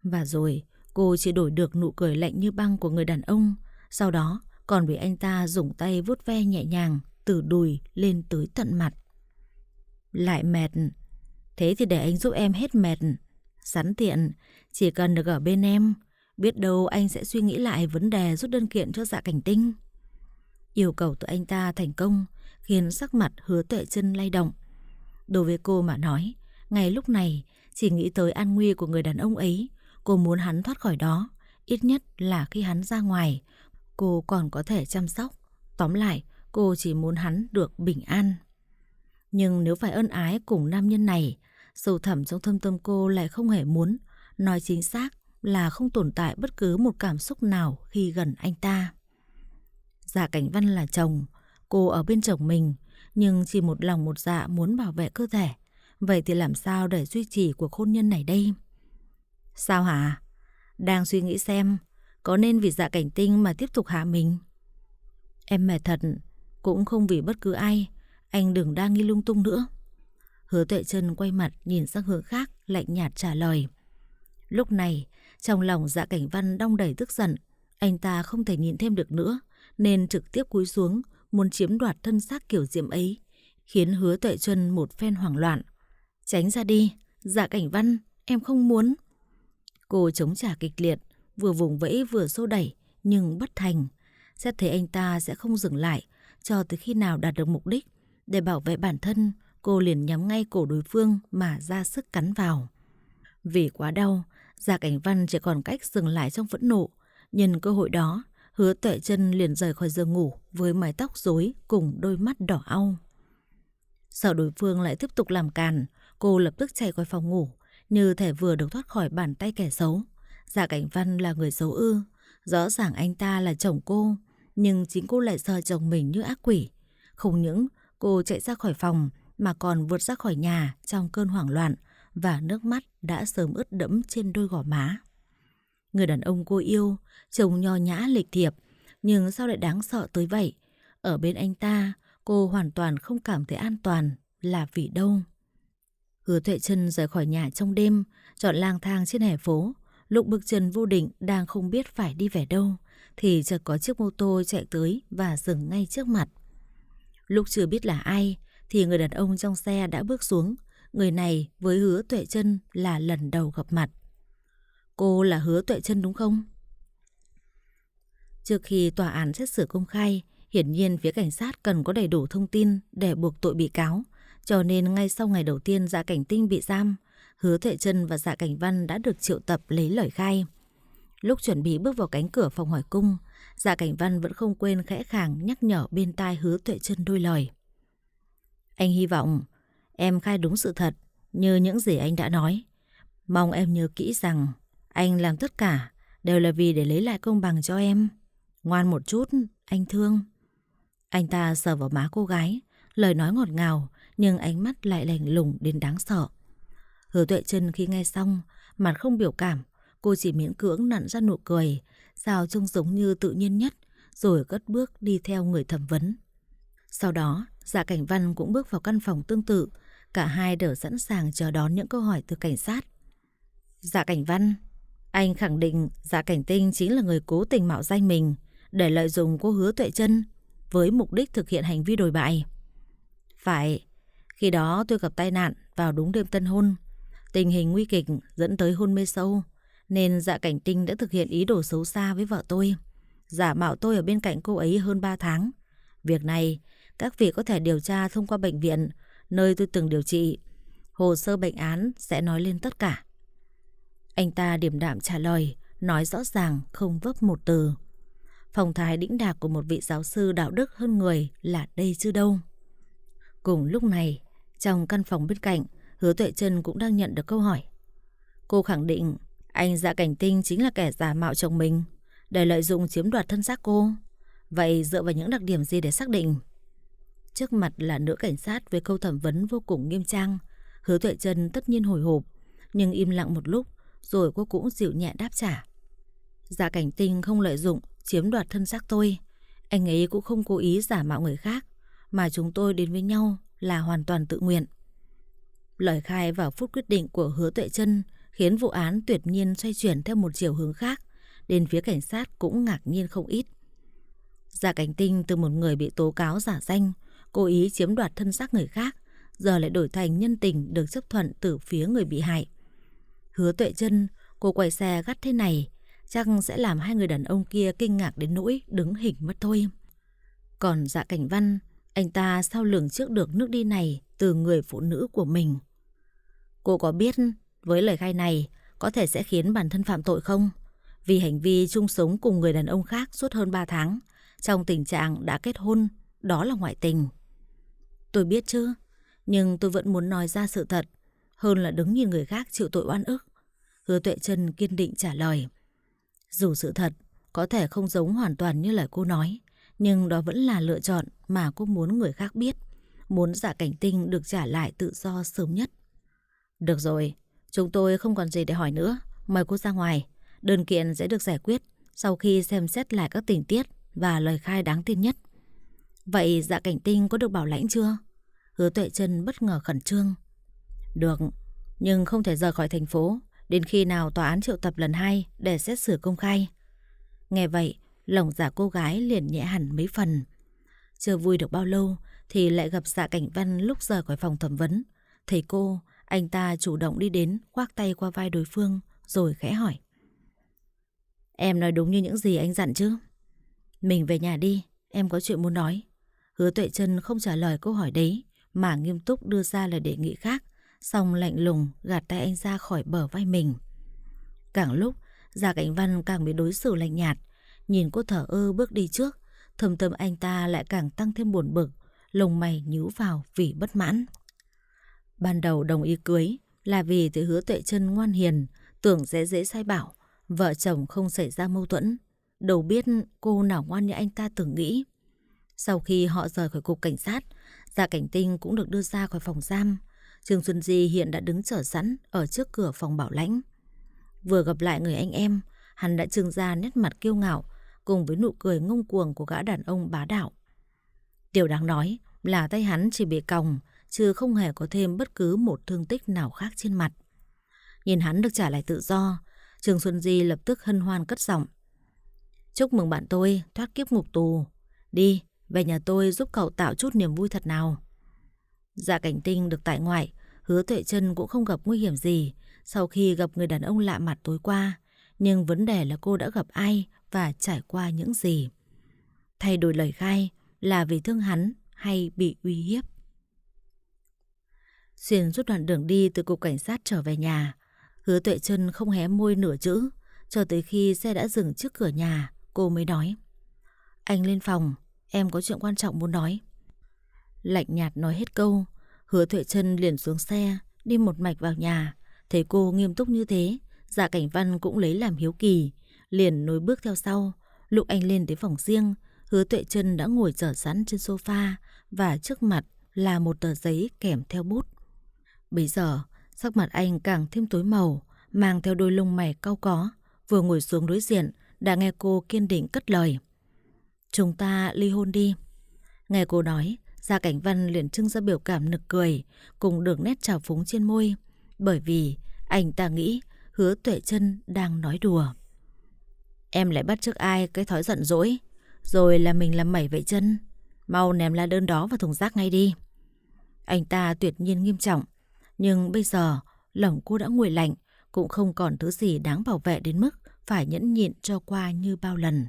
Và rồi cô chỉ đổi được nụ cười lạnh như băng của người đàn ông, sau đó còn bị anh ta dùng tay vuốt ve nhẹ nhàng từ đùi lên tới tận mặt. Lại mệt? Thế thì để anh giúp em hết mệt. Sẵn tiện, chỉ cần được ở bên em, biết đâu anh sẽ suy nghĩ lại vấn đề rút đơn kiện cho Dạ Cảnh Tinh. Yêu cầu từ anh ta thành công khiến sắc mặt Hứa Tuệ Trân lay động. Đối với cô mà nói, ngay lúc này chỉ nghĩ tới an nguy của người đàn ông ấy, cô muốn hắn thoát khỏi đó, ít nhất là khi hắn ra ngoài, cô còn có thể chăm sóc. Tóm lại, cô chỉ muốn hắn được bình an. Nhưng nếu phải ân ái cùng nam nhân này, sâu thẳm trong thâm tâm cô lại không hề muốn, nói chính xác là không tồn tại bất cứ một cảm xúc nào khi gần anh ta. Dạ Cảnh Văn là chồng, cô ở bên chồng mình, nhưng chỉ một lòng một dạ muốn bảo vệ cơ thể. Vậy thì làm sao để duy trì cuộc hôn nhân này đây? Sao hả? Đang suy nghĩ xem có nên vì Dạ Cảnh Tinh mà tiếp tục hạ mình? Em mệt thật, cũng không vì bất cứ ai. Anh đừng đa nghi lung tung nữa. Hứa Tuệ Trân quay mặt nhìn sang hướng khác, lạnh nhạt trả lời. Lúc này trong lòng Dạ Cảnh Văn đong đầy tức giận. Anh ta không thể nhịn thêm được nữa, nên trực tiếp cúi xuống muốn chiếm đoạt thân xác kiểu diệm ấy, khiến Hứa Tuệ Trân một phen hoảng loạn. Tránh ra đi, Dạ Cảnh Văn, em không muốn. Cô chống trả kịch liệt, vừa vùng vẫy vừa xô đẩy, nhưng bất thành. Xét thấy anh ta sẽ không dừng lại cho tới khi nào đạt được mục đích. Để bảo vệ bản thân, cô liền nhắm ngay cổ đối phương mà ra sức cắn vào. Vì quá đau, Dạ Cảnh Văn chỉ còn cách dừng lại trong phẫn nộ. Nhân cơ hội đó, Hứa Tuệ Trân liền rời khỏi giường ngủ với mái tóc rối cùng đôi mắt đỏ au. Sợ đối phương lại tiếp tục làm càn, cô lập tức chạy khỏi phòng ngủ, như thể vừa được thoát khỏi bàn tay kẻ xấu. Dạ Cảnh Văn là người xấu ư? Rõ ràng anh ta là chồng cô, nhưng chính cô lại sợ chồng mình như ác quỷ. Không những cô chạy ra khỏi phòng mà còn vượt ra khỏi nhà trong cơn hoảng loạn, và nước mắt đã sớm ướt đẫm trên đôi gò má. Người đàn ông cô yêu trông nho nhã lịch thiệp, nhưng sao lại đáng sợ tới vậy? Ở bên anh ta, cô hoàn toàn không cảm thấy an toàn. Là vì đâu? Hứa Tuệ Trân rời khỏi nhà trong đêm, chọn lang thang trên hè phố. Lúc bước chân vô định đang không biết phải đi về đâu, thì chợt có chiếc mô tô chạy tới và dừng ngay trước mặt. Lúc chưa biết là ai thì người đàn ông trong xe đã bước xuống. Người này với Hứa Tuệ Trân là lần đầu gặp mặt. Cô là Hứa Tuệ Trân đúng không? Trước khi tòa án xét xử công khai, hiển nhiên phía cảnh sát cần có đầy đủ thông tin để buộc tội bị cáo. Cho nên ngay sau ngày đầu tiên Dạ Cảnh Tinh bị giam, Hứa Tuệ Trân và Dạ Cảnh Văn đã được triệu tập lấy lời khai. Lúc chuẩn bị bước vào cánh cửa phòng hỏi cung, Dạ Cảnh Văn vẫn không quên khẽ khàng nhắc nhở bên tai Hứa Tuệ Trân đôi lời. Anh hy vọng em khai đúng sự thật như những gì anh đã nói. Mong em nhớ kỹ rằng anh làm tất cả đều là vì để lấy lại công bằng cho em. Ngoan một chút, anh thương. Anh ta sờ vào má cô gái, lời nói ngọt ngào nhưng ánh mắt lại lạnh lùng đến đáng sợ. Hứa Tuệ Trân khi nghe xong, mặt không biểu cảm, cô chỉ miễn cưỡng nặn ra nụ cười, sao trông giống như tự nhiên nhất, rồi cất bước đi theo người thẩm vấn. Sau đó, Dạ Cảnh Văn cũng bước vào căn phòng tương tự, cả hai đều sẵn sàng chờ đón những câu hỏi từ cảnh sát. Dạ Cảnh Văn, anh khẳng định Dạ Cảnh Tinh chính là người cố tình mạo danh mình để lợi dụng cô Hứa Tuệ Trân với mục đích thực hiện hành vi đồi bại. Phải, khi đó tôi gặp tai nạn vào đúng đêm tân hôn. Tình hình nguy kịch dẫn tới hôn mê sâu, nên Dạ Cảnh Tinh đã thực hiện ý đồ xấu xa với vợ tôi, giả mạo tôi ở bên cạnh cô ấy hơn 3 tháng. Việc này các vị có thể điều tra thông qua bệnh viện nơi tôi từng điều trị. Hồ sơ bệnh án sẽ nói lên tất cả. Anh ta điềm đạm trả lời, nói rõ ràng không vấp một từ. Phong thái đĩnh đạc của một vị giáo sư đạo đức hơn người là đây chứ đâu. Cùng lúc này, trong căn phòng bên cạnh, Hứa Tuệ Trân cũng đang nhận được câu hỏi. Cô khẳng định anh Dạ Cảnh Tinh chính là kẻ giả mạo chồng mình để lợi dụng chiếm đoạt thân xác cô. Vậy dựa vào những đặc điểm gì để xác định? Trước mặt là nữ cảnh sát với câu thẩm vấn vô cùng nghiêm trang, Hứa Tuệ Trân tất nhiên hồi hộp, nhưng im lặng một lúc rồi cô cũng dịu nhẹ đáp trả. Dạ Cảnh Tinh không lợi dụng chiếm đoạt thân xác tôi. Anh ấy cũng không cố ý giả mạo người khác, mà chúng tôi đến với nhau là hoàn toàn tự nguyện. Lời khai vào phút quyết định của Hứa Tuệ Trân khiến vụ án tuyệt nhiên xoay chuyển theo một chiều hướng khác, đến phía cảnh sát cũng ngạc nhiên không ít. Dạ Cảnh Tinh từ một người bị tố cáo giả danh, cố ý chiếm đoạt thân xác người khác, giờ lại đổi thành nhân tình được chấp thuận từ phía người bị hại. Hứa Tuệ Trân, cô quay xe gắt thế này chắc sẽ làm hai người đàn ông kia kinh ngạc đến nỗi đứng hình mất thôi. Còn Dạ Cảnh Văn, Anh ta sao lường trước được nước đi này từ người phụ nữ của mình? Cô có biết với lời khai này có thể sẽ khiến bản thân phạm tội không? Vì hành vi chung sống cùng người đàn ông khác suốt hơn 3 tháng, trong tình trạng đã kết hôn, đó là ngoại tình. Tôi biết chứ, nhưng tôi vẫn muốn nói ra sự thật, hơn là đứng nhìn người khác chịu tội oan ức. Hứa Tuệ Trân kiên định trả lời. Dù sự thật có thể không giống hoàn toàn như lời cô nói, nhưng đó vẫn là lựa chọn mà cô muốn người khác biết, muốn Dạ Cảnh Tinh được trả lại tự do sớm nhất. Được rồi, chúng tôi không còn gì để hỏi nữa, mời cô ra ngoài. Đơn kiện sẽ được giải quyết sau khi xem xét lại các tình tiết và lời khai đáng tin nhất. Vậy Dạ Cảnh Tinh có được bảo lãnh chưa? Hứa Tuệ Trân bất ngờ khẩn trương. Được, nhưng không thể rời khỏi thành phố đến khi nào tòa án triệu tập lần 2 để xét xử công khai. Nghe vậy, lòng dạ cô gái liền nhẹ hẳn mấy phần. Chưa vui được bao lâu thì lại gặp Dạ Cảnh Văn lúc rời khỏi phòng thẩm vấn. Thấy cô, anh ta chủ động đi đến, khoác tay qua vai đối phương rồi khẽ hỏi. Em nói đúng như những gì anh dặn chứ? Mình về nhà đi, em có chuyện muốn nói. Hứa Tuệ Trân không trả lời câu hỏi đấy mà nghiêm túc đưa ra lời đề nghị khác, xong lạnh lùng gạt tay anh ra khỏi bờ vai mình. Càng lúc, Dạ Cảnh Văn càng bị đối xử lạnh nhạt. Nhìn cô thở ơ bước đi trước, thâm tâm anh ta lại càng tăng thêm buồn bực, lông mày nhíu vào vì bất mãn. Ban đầu đồng ý cưới là vì thấy Hứa Tuệ Trân ngoan hiền, tưởng dễ dễ sai bảo, vợ chồng không xảy ra mâu thuẫn. Đâu biết cô nào ngoan như anh ta từng nghĩ. Sau khi họ rời khỏi cục cảnh sát, Dạ Cảnh Tinh cũng được đưa ra khỏi phòng giam. Trương Xuân Di hiện đã đứng chờ sẵn ở trước cửa phòng bảo lãnh. Vừa gặp lại người anh em, hắn đã trưng ra nét mặt kiêu ngạo cùng với nụ cười ngông cuồng của gã đàn ông bá đạo. Điều đáng nói là tay hắn chỉ bị còng, chứ không hề có thêm bất cứ một thương tích nào khác trên mặt. Nhìn hắn được trả lại tự do, Trương Xuân Di lập tức hân hoan cất giọng. Chúc mừng bạn tôi thoát kiếp ngục tù. Đi, về nhà tôi giúp cậu tạo chút niềm vui thật nào. Dạ Cảnh Tinh được tại ngoại, Hứa Tuệ Trân cũng không gặp nguy hiểm gì sau khi gặp người đàn ông lạ mặt tối qua. Nhưng vấn đề là cô đã gặp ai và trải qua những gì. Thay đổi lời khai là vì thương hắn hay bị uy hiếp. Xuyên suốt đoạn đường đi từ cục cảnh sát trở về nhà, Hứa Tuệ Trân không hé môi nửa chữ, cho tới khi xe đã dừng trước cửa nhà, cô mới nói. Anh lên phòng, em có chuyện quan trọng muốn nói. Lạnh nhạt nói hết câu, Hứa Tuệ Trân liền xuống xe, đi một mạch vào nhà. Thấy cô nghiêm túc như thế, Dạ Cảnh Văn cũng lấy làm hiếu kỳ, liền nối bước theo sau. Lúc anh lên đến phòng riêng, Hứa Tuệ Trân đã ngồi chờ sẵn trên sofa và trước mặt là một tờ giấy kèm theo bút. Bây giờ, sắc mặt anh càng thêm tối màu, mang theo đôi lông mày cau có. Vừa ngồi xuống đối diện, đã nghe cô kiên định cất lời. Chúng ta ly hôn đi. Nghe cô nói, Dạ Cảnh Văn liền trưng ra biểu cảm nực cười, cùng đường nét trào phúng trên môi. Bởi vì anh ta nghĩ Hứa Tuệ Trân đang nói đùa. Em lại bắt chước ai cái thói giận dỗi, rồi là mình làm mẩy vậy Trân. Mau ném lá đơn đó vào thùng rác ngay đi. Anh ta tuyệt nhiên nghiêm trọng. Nhưng bây giờ lòng cô đã nguội lạnh, cũng không còn thứ gì đáng bảo vệ đến mức phải nhẫn nhịn cho qua như bao lần.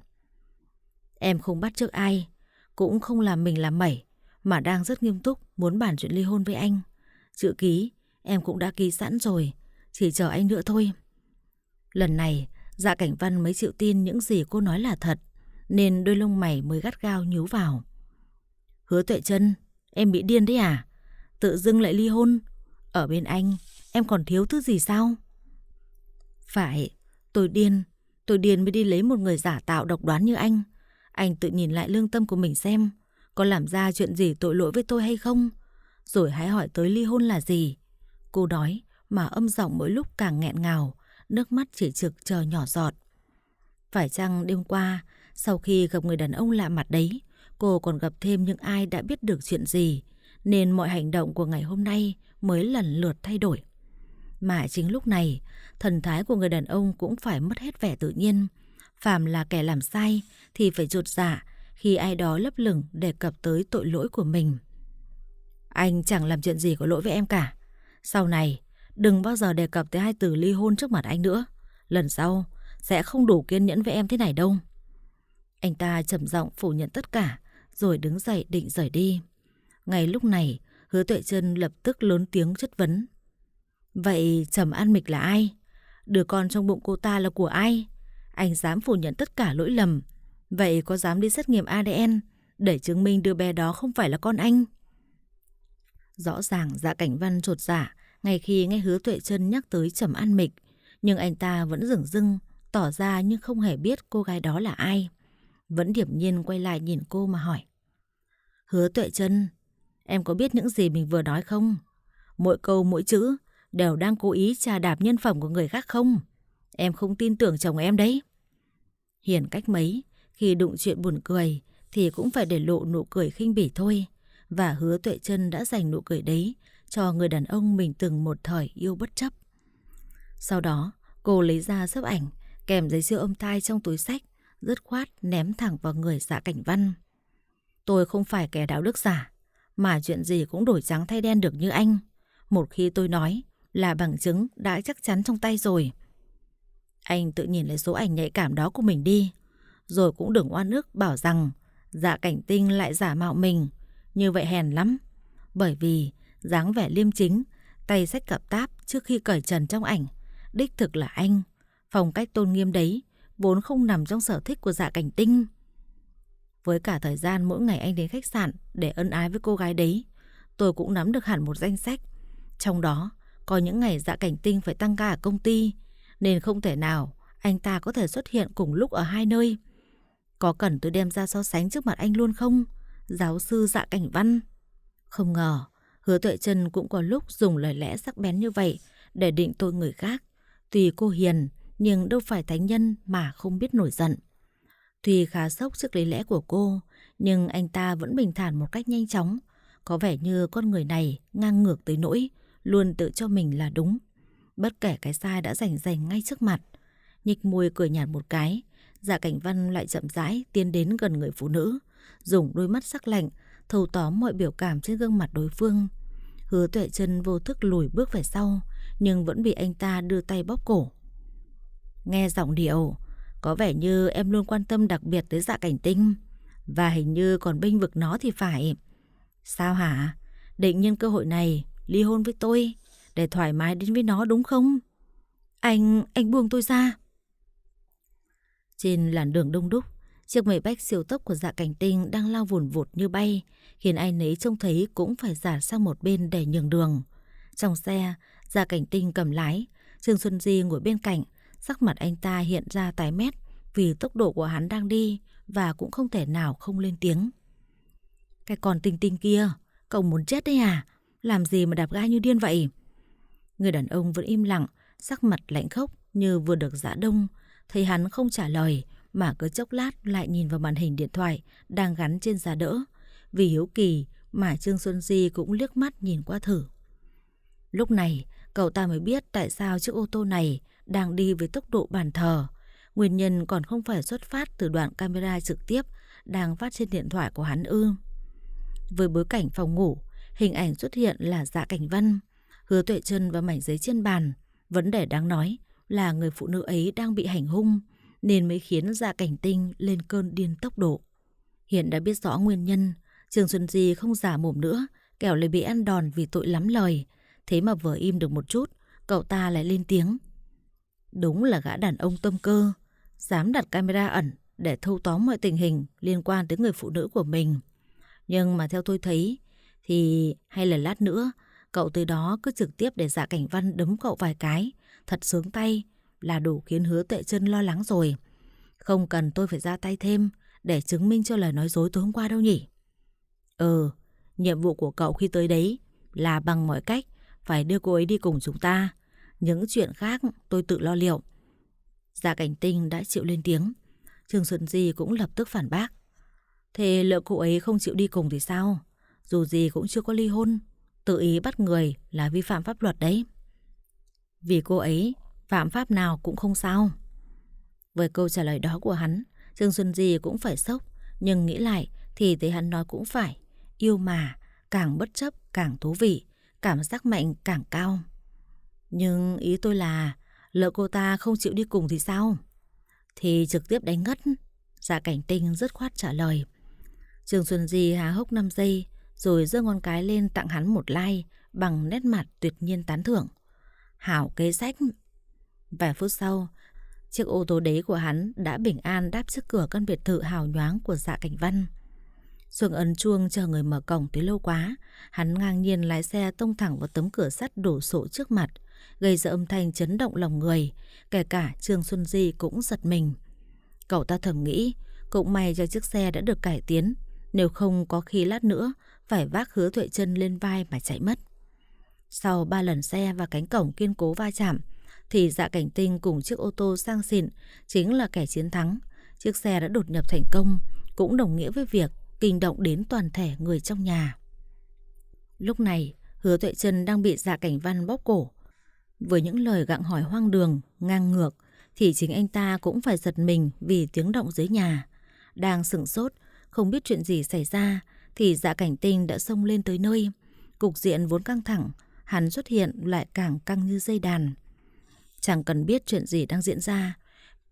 Em không bắt chước ai, cũng không làm mình làm mẩy, mà đang rất nghiêm túc muốn bàn chuyện ly hôn với anh. Chữ ký em cũng đã ký sẵn rồi, chỉ chờ anh nữa thôi. Lần này Dạ Cảnh Văn mới chịu tin những gì cô nói là thật, nên đôi lông mày mới gắt gao nhíu vào. Hứa Tuệ Trân, em bị điên đấy à? Tự dưng lại ly hôn. Ở bên anh, em còn thiếu thứ gì sao? Phải, tôi điên mới đi lấy một người giả tạo độc đoán như anh. Anh tự nhìn lại lương tâm của mình xem, có làm ra chuyện gì tội lỗi với tôi hay không? Rồi hãy hỏi tới ly hôn là gì. Cô nói mà âm giọng mỗi lúc càng nghẹn ngào, nước mắt chỉ trực chờ nhỏ giọt. Phải chăng đêm qua, sau khi gặp người đàn ông lạ mặt đấy, cô còn gặp thêm những ai đã biết được chuyện gì, nên mọi hành động của ngày hôm nay mới lần lượt thay đổi. Mà chính lúc này, thần thái của người đàn ông cũng phải mất hết vẻ tự nhiên. Phàm là kẻ làm sai thì phải chột dạ khi ai đó lấp lửng đề cập tới tội lỗi của mình. Anh chẳng làm chuyện gì có lỗi với em cả. Sau này, đừng bao giờ đề cập tới hai từ ly hôn trước mặt anh nữa. Lần sau, sẽ không đủ kiên nhẫn với em thế này đâu. Anh ta trầm giọng phủ nhận tất cả, rồi đứng dậy định rời đi. Ngay lúc này, Hứa Tuệ Trân lập tức lớn tiếng chất vấn. Vậy Trầm An Mịch là ai? Đứa con trong bụng cô ta là của ai? Anh dám phủ nhận tất cả lỗi lầm. Vậy có dám đi xét nghiệm ADN để chứng minh đứa bé đó không phải là con anh? Rõ ràng Dạ Cảnh Văn chột dạ ngay khi nghe Hứa Tuệ Trân nhắc tới Trầm An Mịch, nhưng anh ta vẫn dửng dưng tỏ ra như không hề biết cô gái đó là ai. Vẫn điềm nhiên quay lại nhìn cô mà hỏi. Hứa Tuệ Trân, em có biết những gì mình vừa nói không? Mỗi câu mỗi chữ đều đang cố ý chà đạp nhân phẩm của người khác không? Em không tin tưởng chồng em đấy. Hiền cách mấy, khi đụng chuyện buồn cười thì cũng phải để lộ nụ cười khinh bỉ thôi. Và Hứa Tuệ Trân đã dành nụ cười đấy cho người đàn ông mình từng một thời yêu bất chấp. Sau đó, cô lấy ra xấp ảnh kèm giấy siêu âm thai trong túi xách, dứt khoát ném thẳng vào người Dạ Cảnh Văn. Tôi không phải kẻ đạo đức giả, mà chuyện gì cũng đổi trắng thay đen được như anh. Một khi tôi nói là bằng chứng đã chắc chắn trong tay rồi. Anh tự nhìn lấy số ảnh nhạy cảm đó của mình đi, rồi cũng đừng oan ức bảo rằng Dạ Cảnh Tinh lại giả mạo mình. Như vậy hèn lắm. Bởi vì dáng vẻ liêm chính, tay xách cặp táp trước khi cởi trần trong ảnh đích thực là anh. Phong cách tôn nghiêm đấy vốn không nằm trong sở thích của Dạ Cảnh Tinh. Với cả thời gian mỗi ngày anh đến khách sạn để ân ái với cô gái đấy, tôi cũng nắm được hẳn một danh sách. Trong đó có những ngày Dạ Cảnh Tinh phải tăng ca ở công ty, nên không thể nào anh ta có thể xuất hiện cùng lúc ở hai nơi. Có cần tôi đem ra so sánh trước mặt anh luôn không, giáo sư Dạ Cảnh Văn? Không ngờ Hứa Tuệ Trân cũng có lúc dùng lời lẽ sắc bén như vậy để định tội người khác. Tuy cô hiền nhưng đâu phải thánh nhân mà không biết nổi giận. Tuy khá sốc trước lý lẽ của cô, nhưng anh ta vẫn bình thản một cách nhanh chóng. Có vẻ như con người này ngang ngược tới nỗi luôn tự cho mình là đúng, bất kể cái sai đã rành rành ngay trước mặt. Nhích môi cười nhạt một cái, Dạ Cảnh Văn lại chậm rãi tiến đến gần người phụ nữ, dùng đôi mắt sắc lạnh thâu tóm mọi biểu cảm trên gương mặt đối phương. Hứa Tuệ Trân vô thức lùi bước về sau, nhưng vẫn bị anh ta đưa tay bóp cổ. Nghe giọng điệu, có vẻ như em luôn quan tâm đặc biệt tới Dạ Cảnh Tinh, và hình như còn bênh vực nó thì phải. Sao hả? Định nhân cơ hội này ly hôn với tôi để thoải mái đến với nó đúng không? Anh buông tôi ra. Trên làn đường đông đúc, chiếc Maybach siêu tốc của Dạ Cảnh Tinh đang lao vùn vụt như bay, khiến ai nấy trông thấy cũng phải dạt sang một bên để nhường đường. Trong xe, Dạ Cảnh Tinh cầm lái, Trương Xuân Di ngồi bên cạnh. Sắc mặt anh ta hiện ra tái mét vì tốc độ của hắn đang đi, và cũng không thể nào không lên tiếng. Cái con Tinh Tinh kia, cậu muốn chết đấy à? Làm gì mà đạp ga như điên vậy? Người đàn ông vẫn im lặng, sắc mặt lạnh khốc như vừa được giã đông. Thấy hắn không trả lời mà cứ chốc lát lại nhìn vào màn hình điện thoại đang gắn trên giá đỡ. Vì hiếu kỳ mà Trương Xuân Di cũng liếc mắt nhìn qua thử. Lúc này cậu ta mới biết tại sao chiếc ô tô này đang đi với tốc độ bàn thờ. Nguyên nhân còn không phải xuất phát từ đoạn camera trực tiếp đang phát trên điện thoại của hắn ư? Với bối cảnh phòng ngủ, hình ảnh xuất hiện là Dạ Cảnh Văn, Hứa Tuệ Trân và mảnh giấy trên bàn. Vấn đề đáng nói là người phụ nữ ấy đang bị hành hung, nên mới khiến Dạ Cảnh Tinh lên cơn điên tốc độ. Hiện đã biết rõ nguyên nhân, Trương Xuân Di không giả mồm nữa, kẻo lại bị ăn đòn vì tội lắm lời. Thế mà vừa im được một chút, cậu ta lại lên tiếng. Đúng là gã đàn ông tâm cơ, dám đặt camera ẩn để thâu tóm mọi tình hình liên quan tới người phụ nữ của mình. Nhưng mà theo tôi thấy thì hay là lát nữa cậu tới đó cứ trực tiếp để Dạ Cảnh Văn đấm cậu vài cái thật sướng tay là đủ khiến Hứa Tuệ Trân lo lắng rồi. Không cần tôi phải ra tay thêm để chứng minh cho lời nói dối tối hôm qua đâu nhỉ? Nhiệm vụ của cậu khi tới đấy là bằng mọi cách phải đưa cô ấy đi cùng chúng ta. Những chuyện khác tôi tự lo liệu. Dạ Cảnh Tinh đã chịu lên tiếng. Trương Xuân Di cũng lập tức phản bác. Thế lỡ cô ấy không chịu đi cùng thì sao? Dù gì cũng chưa có ly hôn, tự ý bắt người là vi phạm pháp luật đấy. Vì cô ấy phạm pháp nào cũng không sao. Với câu trả lời đó của hắn, Trương Xuân Di cũng phải sốc. Nhưng nghĩ lại thì thấy hắn nói cũng phải. Yêu mà, càng bất chấp càng thú vị, cảm giác mạnh càng cao. Nhưng ý tôi là lỡ cô ta không chịu đi cùng thì sao? Thì trực tiếp đánh ngất. Dạ Cảnh Tinh dứt khoát trả lời. Trương Xuân Di há hốc 5 giây rồi giơ ngón cái lên tặng hắn một like bằng nét mặt tuyệt nhiên tán thưởng. Hảo kế sách. Vài phút sau, chiếc ô tô đấy của hắn đã bình an đáp trước cửa căn biệt thự hào nhoáng của Dạ Cảnh Văn. Xuồng ấn chuông chờ người mở cổng tới lâu quá, hắn ngang nhiên lái xe tông thẳng vào tấm cửa sắt đổ sộ trước mặt, gây ra âm thanh chấn động lòng người, kể cả Trương Xuân Di cũng giật mình. Cậu ta thầm nghĩ, cũng may cho chiếc xe đã được cải tiến, nếu không có khi lát nữa phải vác Hứa Tuệ Trân lên vai mà chạy mất. Sau 3 lần xe và cánh cổng kiên cố va chạm, thì Dạ Cảnh Tinh cùng chiếc ô tô sang xịn chính là kẻ chiến thắng. Chiếc xe đã đột nhập thành công, cũng đồng nghĩa với việc kinh động đến toàn thể người trong nhà. Lúc này, Hứa Tuệ Trân đang bị Dạ Cảnh Văn bóp cổ. Với những lời gặng hỏi hoang đường, ngang ngược, thì chính anh ta cũng phải giật mình vì tiếng động dưới nhà. Đang sửng sốt, không biết chuyện gì xảy ra, thì Dạ Cảnh Tinh đã xông lên tới nơi. Cục diện vốn căng thẳng, hắn xuất hiện lại càng căng như dây đàn. Chẳng cần biết chuyện gì đang diễn ra,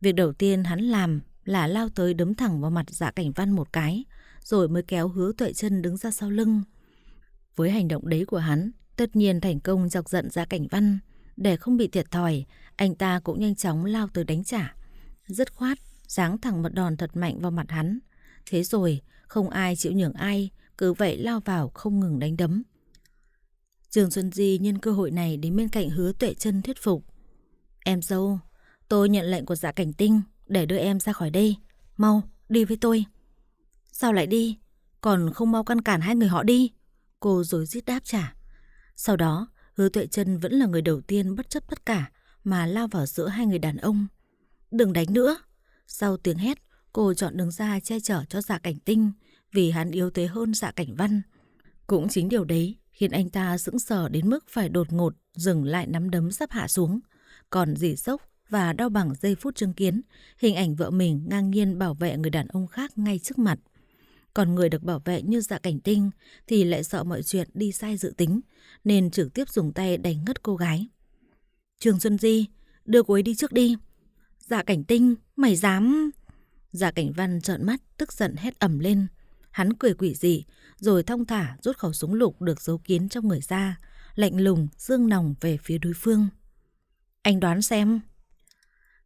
việc đầu tiên hắn làm là lao tới đấm thẳng vào mặt Dạ Cảnh Văn một cái, rồi mới kéo Hứa Tuệ Trân đứng ra sau lưng. Với hành động đấy của hắn, tất nhiên thành công chọc giận Dạ Cảnh Văn. Để không bị thiệt thòi, anh ta cũng nhanh chóng lao tới đánh trả. Dứt khoát, giáng thẳng một đòn thật mạnh vào mặt hắn. Thế rồi, không ai chịu nhường ai, cứ vậy lao vào không ngừng đánh đấm. Trương Xuân Di nhân cơ hội này đến bên cạnh Hứa Tuệ Trân thuyết phục. Em dâu, tôi nhận lệnh của Dạ Cảnh Tinh để đưa em ra khỏi đây. Mau, đi với tôi. Sao lại đi? Còn không mau ngăn cản hai người họ đi. Cô rối rít đáp trả. Sau đó, Hứa Tuệ Trân vẫn là người đầu tiên bất chấp tất cả mà lao vào giữa hai người đàn ông. Đừng đánh nữa. Sau tiếng hét, cô chọn đứng ra che chở cho Dạ Cảnh Tinh vì hắn yếu thế hơn Dạ Cảnh Văn. Cũng chính điều đấy khiến anh ta sững sờ đến mức phải đột ngột dừng lại nắm đấm sắp hạ xuống. Còn dì sốc và đau bằng giây phút chứng kiến hình ảnh vợ mình ngang nhiên bảo vệ người đàn ông khác ngay trước mặt. Còn người được bảo vệ như Dạ Cảnh Tinh thì lại sợ mọi chuyện đi sai dự tính, nên trực tiếp dùng tay đánh ngất cô gái. Trương Xuân Di, đưa cô ấy đi trước đi. Dạ Cảnh Tinh, mày dám... Dạ Cảnh Văn trợn mắt tức giận hét ầm lên. Hắn cười quỷ dị rồi thong thả rút khẩu súng lục được giấu kín trong người ra, lạnh lùng giương nòng về phía đối phương. Anh đoán xem.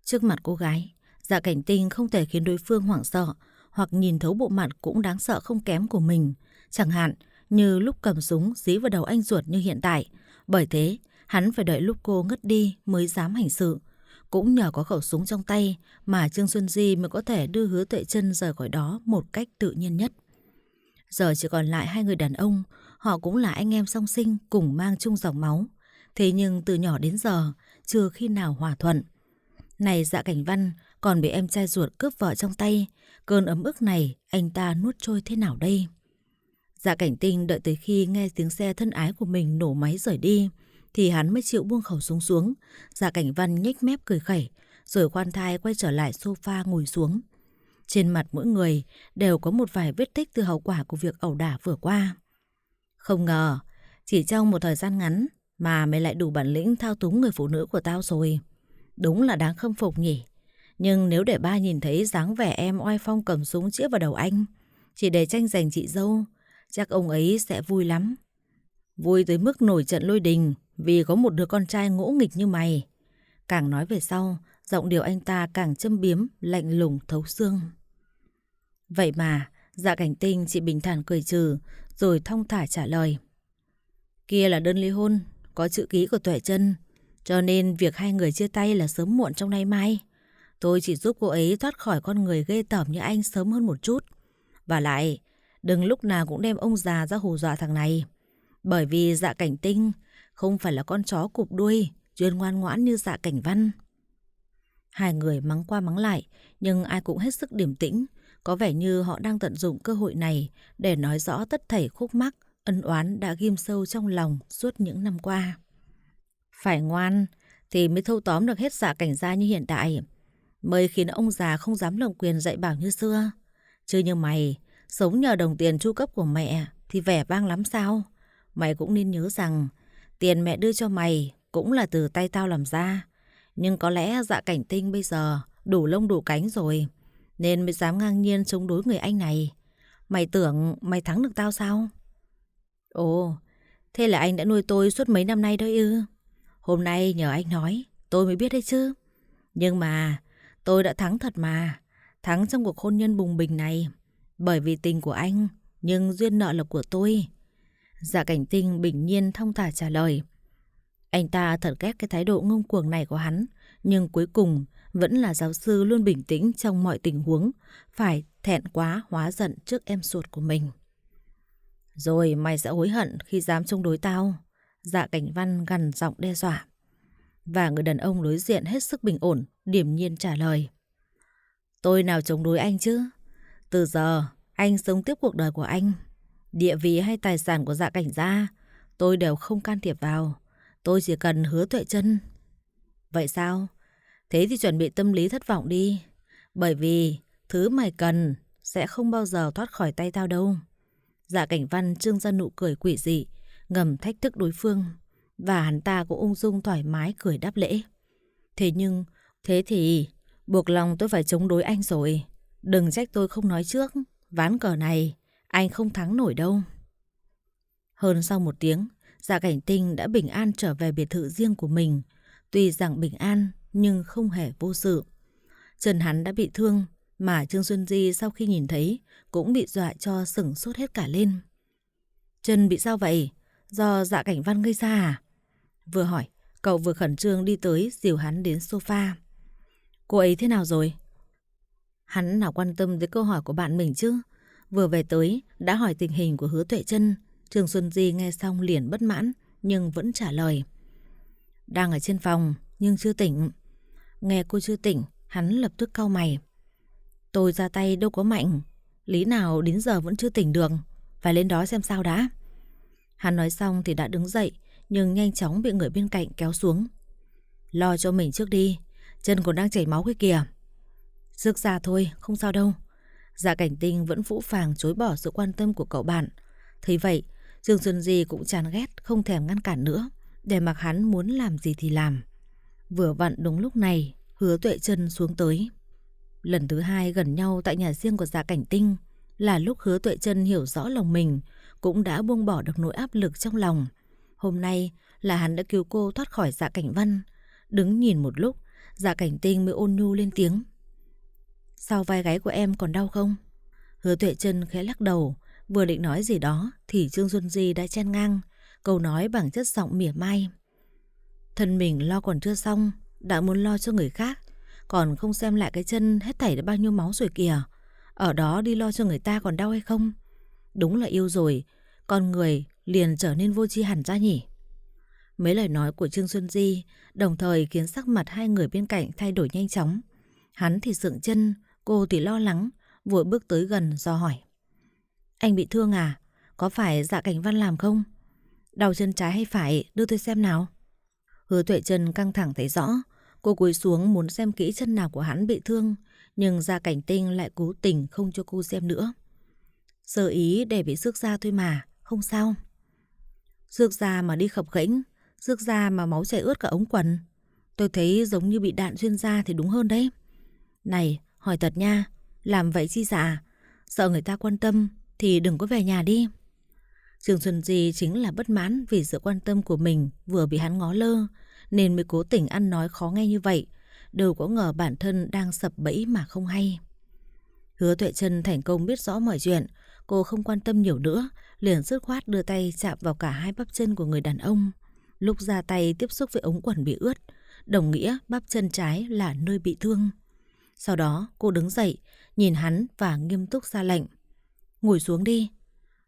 Trước mặt cô gái, Dạ Cảnh Tinh không thể khiến đối phương hoảng sợ hoặc nhìn thấu bộ mặt cũng đáng sợ không kém của mình, chẳng hạn như lúc cầm súng dí vào đầu anh ruột như hiện tại. Bởi thế, hắn phải đợi lúc cô ngất đi mới dám hành sự. Cũng nhờ có khẩu súng trong tay mà Trương Xuân Di mới có thể đưa Hứa Tuệ Trân rời khỏi đó một cách tự nhiên nhất. Giờ chỉ còn lại hai người đàn ông, họ cũng là anh em song sinh cùng mang chung dòng máu. Thế nhưng từ nhỏ đến giờ, chưa khi nào hòa thuận. Này Dạ Cảnh Văn còn bị em trai ruột cướp vợ trong tay, cơn ấm ức này anh ta nuốt trôi thế nào đây? Dạ Cảnh Tinh đợi tới khi nghe tiếng xe thân ái của mình nổ máy rời đi thì hắn mới chịu buông khẩu súng xuống. Dạ Cảnh Văn nhếch mép cười khẩy rồi khoan thai quay trở lại sofa ngồi xuống. Trên mặt mỗi người đều có một vài vết tích từ hậu quả của việc ẩu đả vừa qua. Không ngờ, chỉ trong một thời gian ngắn mà mày lại đủ bản lĩnh thao túng người phụ nữ của tao rồi. Đúng là đáng khâm phục nhỉ. Nhưng nếu để ba nhìn thấy dáng vẻ em oai phong cầm súng chĩa vào đầu anh, chỉ để tranh giành chị dâu, chắc ông ấy sẽ vui lắm. Vui tới mức nổi trận lôi đình vì có một đứa con trai ngỗ nghịch như mày. Càng nói về sau, giọng điệu anh ta càng châm biếm, lạnh lùng thấu xương. Vậy mà, Dạ Cảnh Tinh chỉ bình thản cười trừ, rồi thong thả trả lời. Kia là đơn ly hôn, có chữ ký của Tuệ Trân, cho nên việc hai người chia tay là sớm muộn trong nay mai. Tôi chỉ giúp cô ấy thoát khỏi con người ghê tởm như anh sớm hơn một chút. Và lại, đừng lúc nào cũng đem ông già ra hù dọa thằng này. Bởi vì Dạ Cảnh Tinh không phải là con chó cụp đuôi, chuyên ngoan ngoãn như Dạ Cảnh Văn. Hai người mắng qua mắng lại, nhưng ai cũng hết sức điềm tĩnh. Có vẻ như họ đang tận dụng cơ hội này để nói rõ tất thảy khúc mắc, ân oán đã ghim sâu trong lòng suốt những năm qua. Phải ngoan thì mới thâu tóm được hết Dạ Cảnh gia như hiện tại, mới khiến ông già không dám lộng quyền dạy bảo như xưa. Chứ như mày, sống nhờ đồng tiền chu cấp của mẹ thì vẻ vang lắm sao? Mày cũng nên nhớ rằng tiền mẹ đưa cho mày cũng là từ tay tao làm ra. Nhưng có lẽ Dạ Cảnh Tinh bây giờ đủ lông đủ cánh rồi, nên mới dám ngang nhiên chống đối người anh này. Mày tưởng mày thắng được tao sao? Ồ, thế là anh đã nuôi tôi suốt mấy năm nay đó ư? Hôm nay nhờ anh nói, tôi mới biết đấy chứ. Nhưng mà tôi đã thắng thật mà. Thắng trong cuộc hôn nhân bùng bình này. Bởi vì tình của anh, nhưng duyên nợ là của tôi. Dạ Cảnh Tinh bình nhiên thong thả trả lời. Anh ta thật ghét cái thái độ ngông cuồng này của hắn. Nhưng cuối cùng vẫn là giáo sư luôn bình tĩnh trong mọi tình huống. Phải thẹn quá hóa giận trước em ruột của mình. Rồi mày sẽ hối hận khi dám chống đối tao. Dạ Cảnh Văn gằn giọng đe dọa. Và người đàn ông đối diện hết sức bình ổn, điềm nhiên trả lời. Tôi nào chống đối anh chứ. Từ giờ anh sống tiếp cuộc đời của anh. Địa vị hay tài sản của Dạ Cảnh gia tôi đều không can thiệp vào. Tôi chỉ cần Hứa Tuệ Trân. Vậy sao? Thế thì chuẩn bị tâm lý thất vọng đi. Bởi vì thứ mày cần sẽ không bao giờ thoát khỏi tay tao đâu. Dạ Cảnh Văn trưng ra nụ cười quỷ dị, ngầm thách thức đối phương. Và hắn ta cũng ung dung thoải mái cười đáp lễ. Thế thì buộc lòng tôi phải chống đối anh rồi. Đừng trách tôi không nói trước. Ván cờ này anh không thắng nổi đâu. Hơn sau một tiếng, Dạ Cảnh Tinh đã bình an trở về biệt thự riêng của mình. Tuy rằng bình an nhưng không hề vô sự. Chân hắn đã bị thương, mà Trương Xuân Di sau khi nhìn thấy cũng bị dọa cho sửng sốt hết cả lên. Chân bị sao vậy? Do Dạ Cảnh Văn gây ra à? Vừa hỏi, cậu vừa khẩn trương đi tới dìu hắn đến sofa. Cô ấy thế nào rồi? Hắn nào quan tâm tới câu hỏi của bạn mình chứ. Vừa về tới đã hỏi tình hình của Hứa Tuệ Trân. Trương Xuân Di nghe xong liền bất mãn nhưng vẫn trả lời. Đang ở trên phòng nhưng chưa tỉnh. Nghe cô chưa tỉnh, hắn lập tức cau mày. Tôi ra tay đâu có mạnh. Lý nào đến giờ vẫn chưa tỉnh được. Phải lên đó xem sao đã. Hắn nói xong thì đã đứng dậy, nhưng nhanh chóng bị người bên cạnh kéo xuống. Lo cho mình trước đi, chân còn đang chảy máu kia kìa. Rước ra thôi, không sao đâu. Dạ Cảnh Tinh vẫn phũ phàng chối bỏ sự quan tâm của cậu bạn. Thấy vậy, Trương Xuân Di cũng chán ghét, không thèm ngăn cản nữa, để mặc hắn muốn làm gì thì làm. Vừa vặn đúng lúc này, Hứa Tuệ Trân xuống tới. Lần thứ hai gần nhau tại nhà riêng của Dạ Cảnh Tinh là lúc Hứa Tuệ Trân hiểu rõ lòng mình, cũng đã buông bỏ được nỗi áp lực trong lòng. Hôm nay là hắn đã cứu cô thoát khỏi Dạ Cảnh Văn. Đứng nhìn một lúc, Dạ Cảnh Tinh mới ôn nhu lên tiếng. Sao vai gáy của em còn đau không? Hứa Tuệ Trân khẽ lắc đầu, vừa định nói gì đó thì Trương Xuân Di đã chen ngang, câu nói bằng chất giọng mỉa mai. Thân mình lo còn chưa xong, đã muốn lo cho người khác, còn không xem lại cái chân hết thảy đã bao nhiêu máu rồi kìa. Ở đó đi lo cho người ta còn đau hay không? Đúng là yêu rồi, con người liền trở nên vô tri hẳn ra nhỉ. Mấy lời nói của Trương Xuân Di đồng thời khiến sắc mặt hai người bên cạnh thay đổi nhanh chóng. Hắn thì sượng chân, cô thì lo lắng, vội bước tới gần dò hỏi. Anh bị thương à? Có phải Dạ Cảnh Văn làm không? Đau chân trái hay phải, đưa tôi xem nào. Hứa Tuệ Trân căng thẳng thấy rõ. Cô cúi xuống muốn xem kỹ chân nào của hắn bị thương, nhưng Dạ Cảnh Tinh lại cố tình không cho cô xem nữa. Sơ ý để bị rước da thôi mà, không sao. Rước da mà đi khập khễnh, rước da mà máu chảy ướt cả ống quần. Tôi thấy giống như bị đạn xuyên da thì đúng hơn đấy. Này, hỏi thật nha, làm vậy chi dạ? Sợ người ta quan tâm thì đừng có về nhà đi. Trương Xuân Di chính là bất mãn vì sự quan tâm của mình vừa bị hắn ngó lơ, nên mới cố tình ăn nói khó nghe như vậy. Đâu có ngờ bản thân đang sập bẫy mà không hay. Hứa Tuệ Trân thành công biết rõ mọi chuyện. Cô không quan tâm nhiều nữa, liền dứt khoát đưa tay chạm vào cả hai bắp chân của người đàn ông. Lúc ra tay tiếp xúc với ống quần bị ướt, đồng nghĩa bắp chân trái là nơi bị thương. Sau đó cô đứng dậy, nhìn hắn và nghiêm túc ra lệnh. Ngồi xuống đi.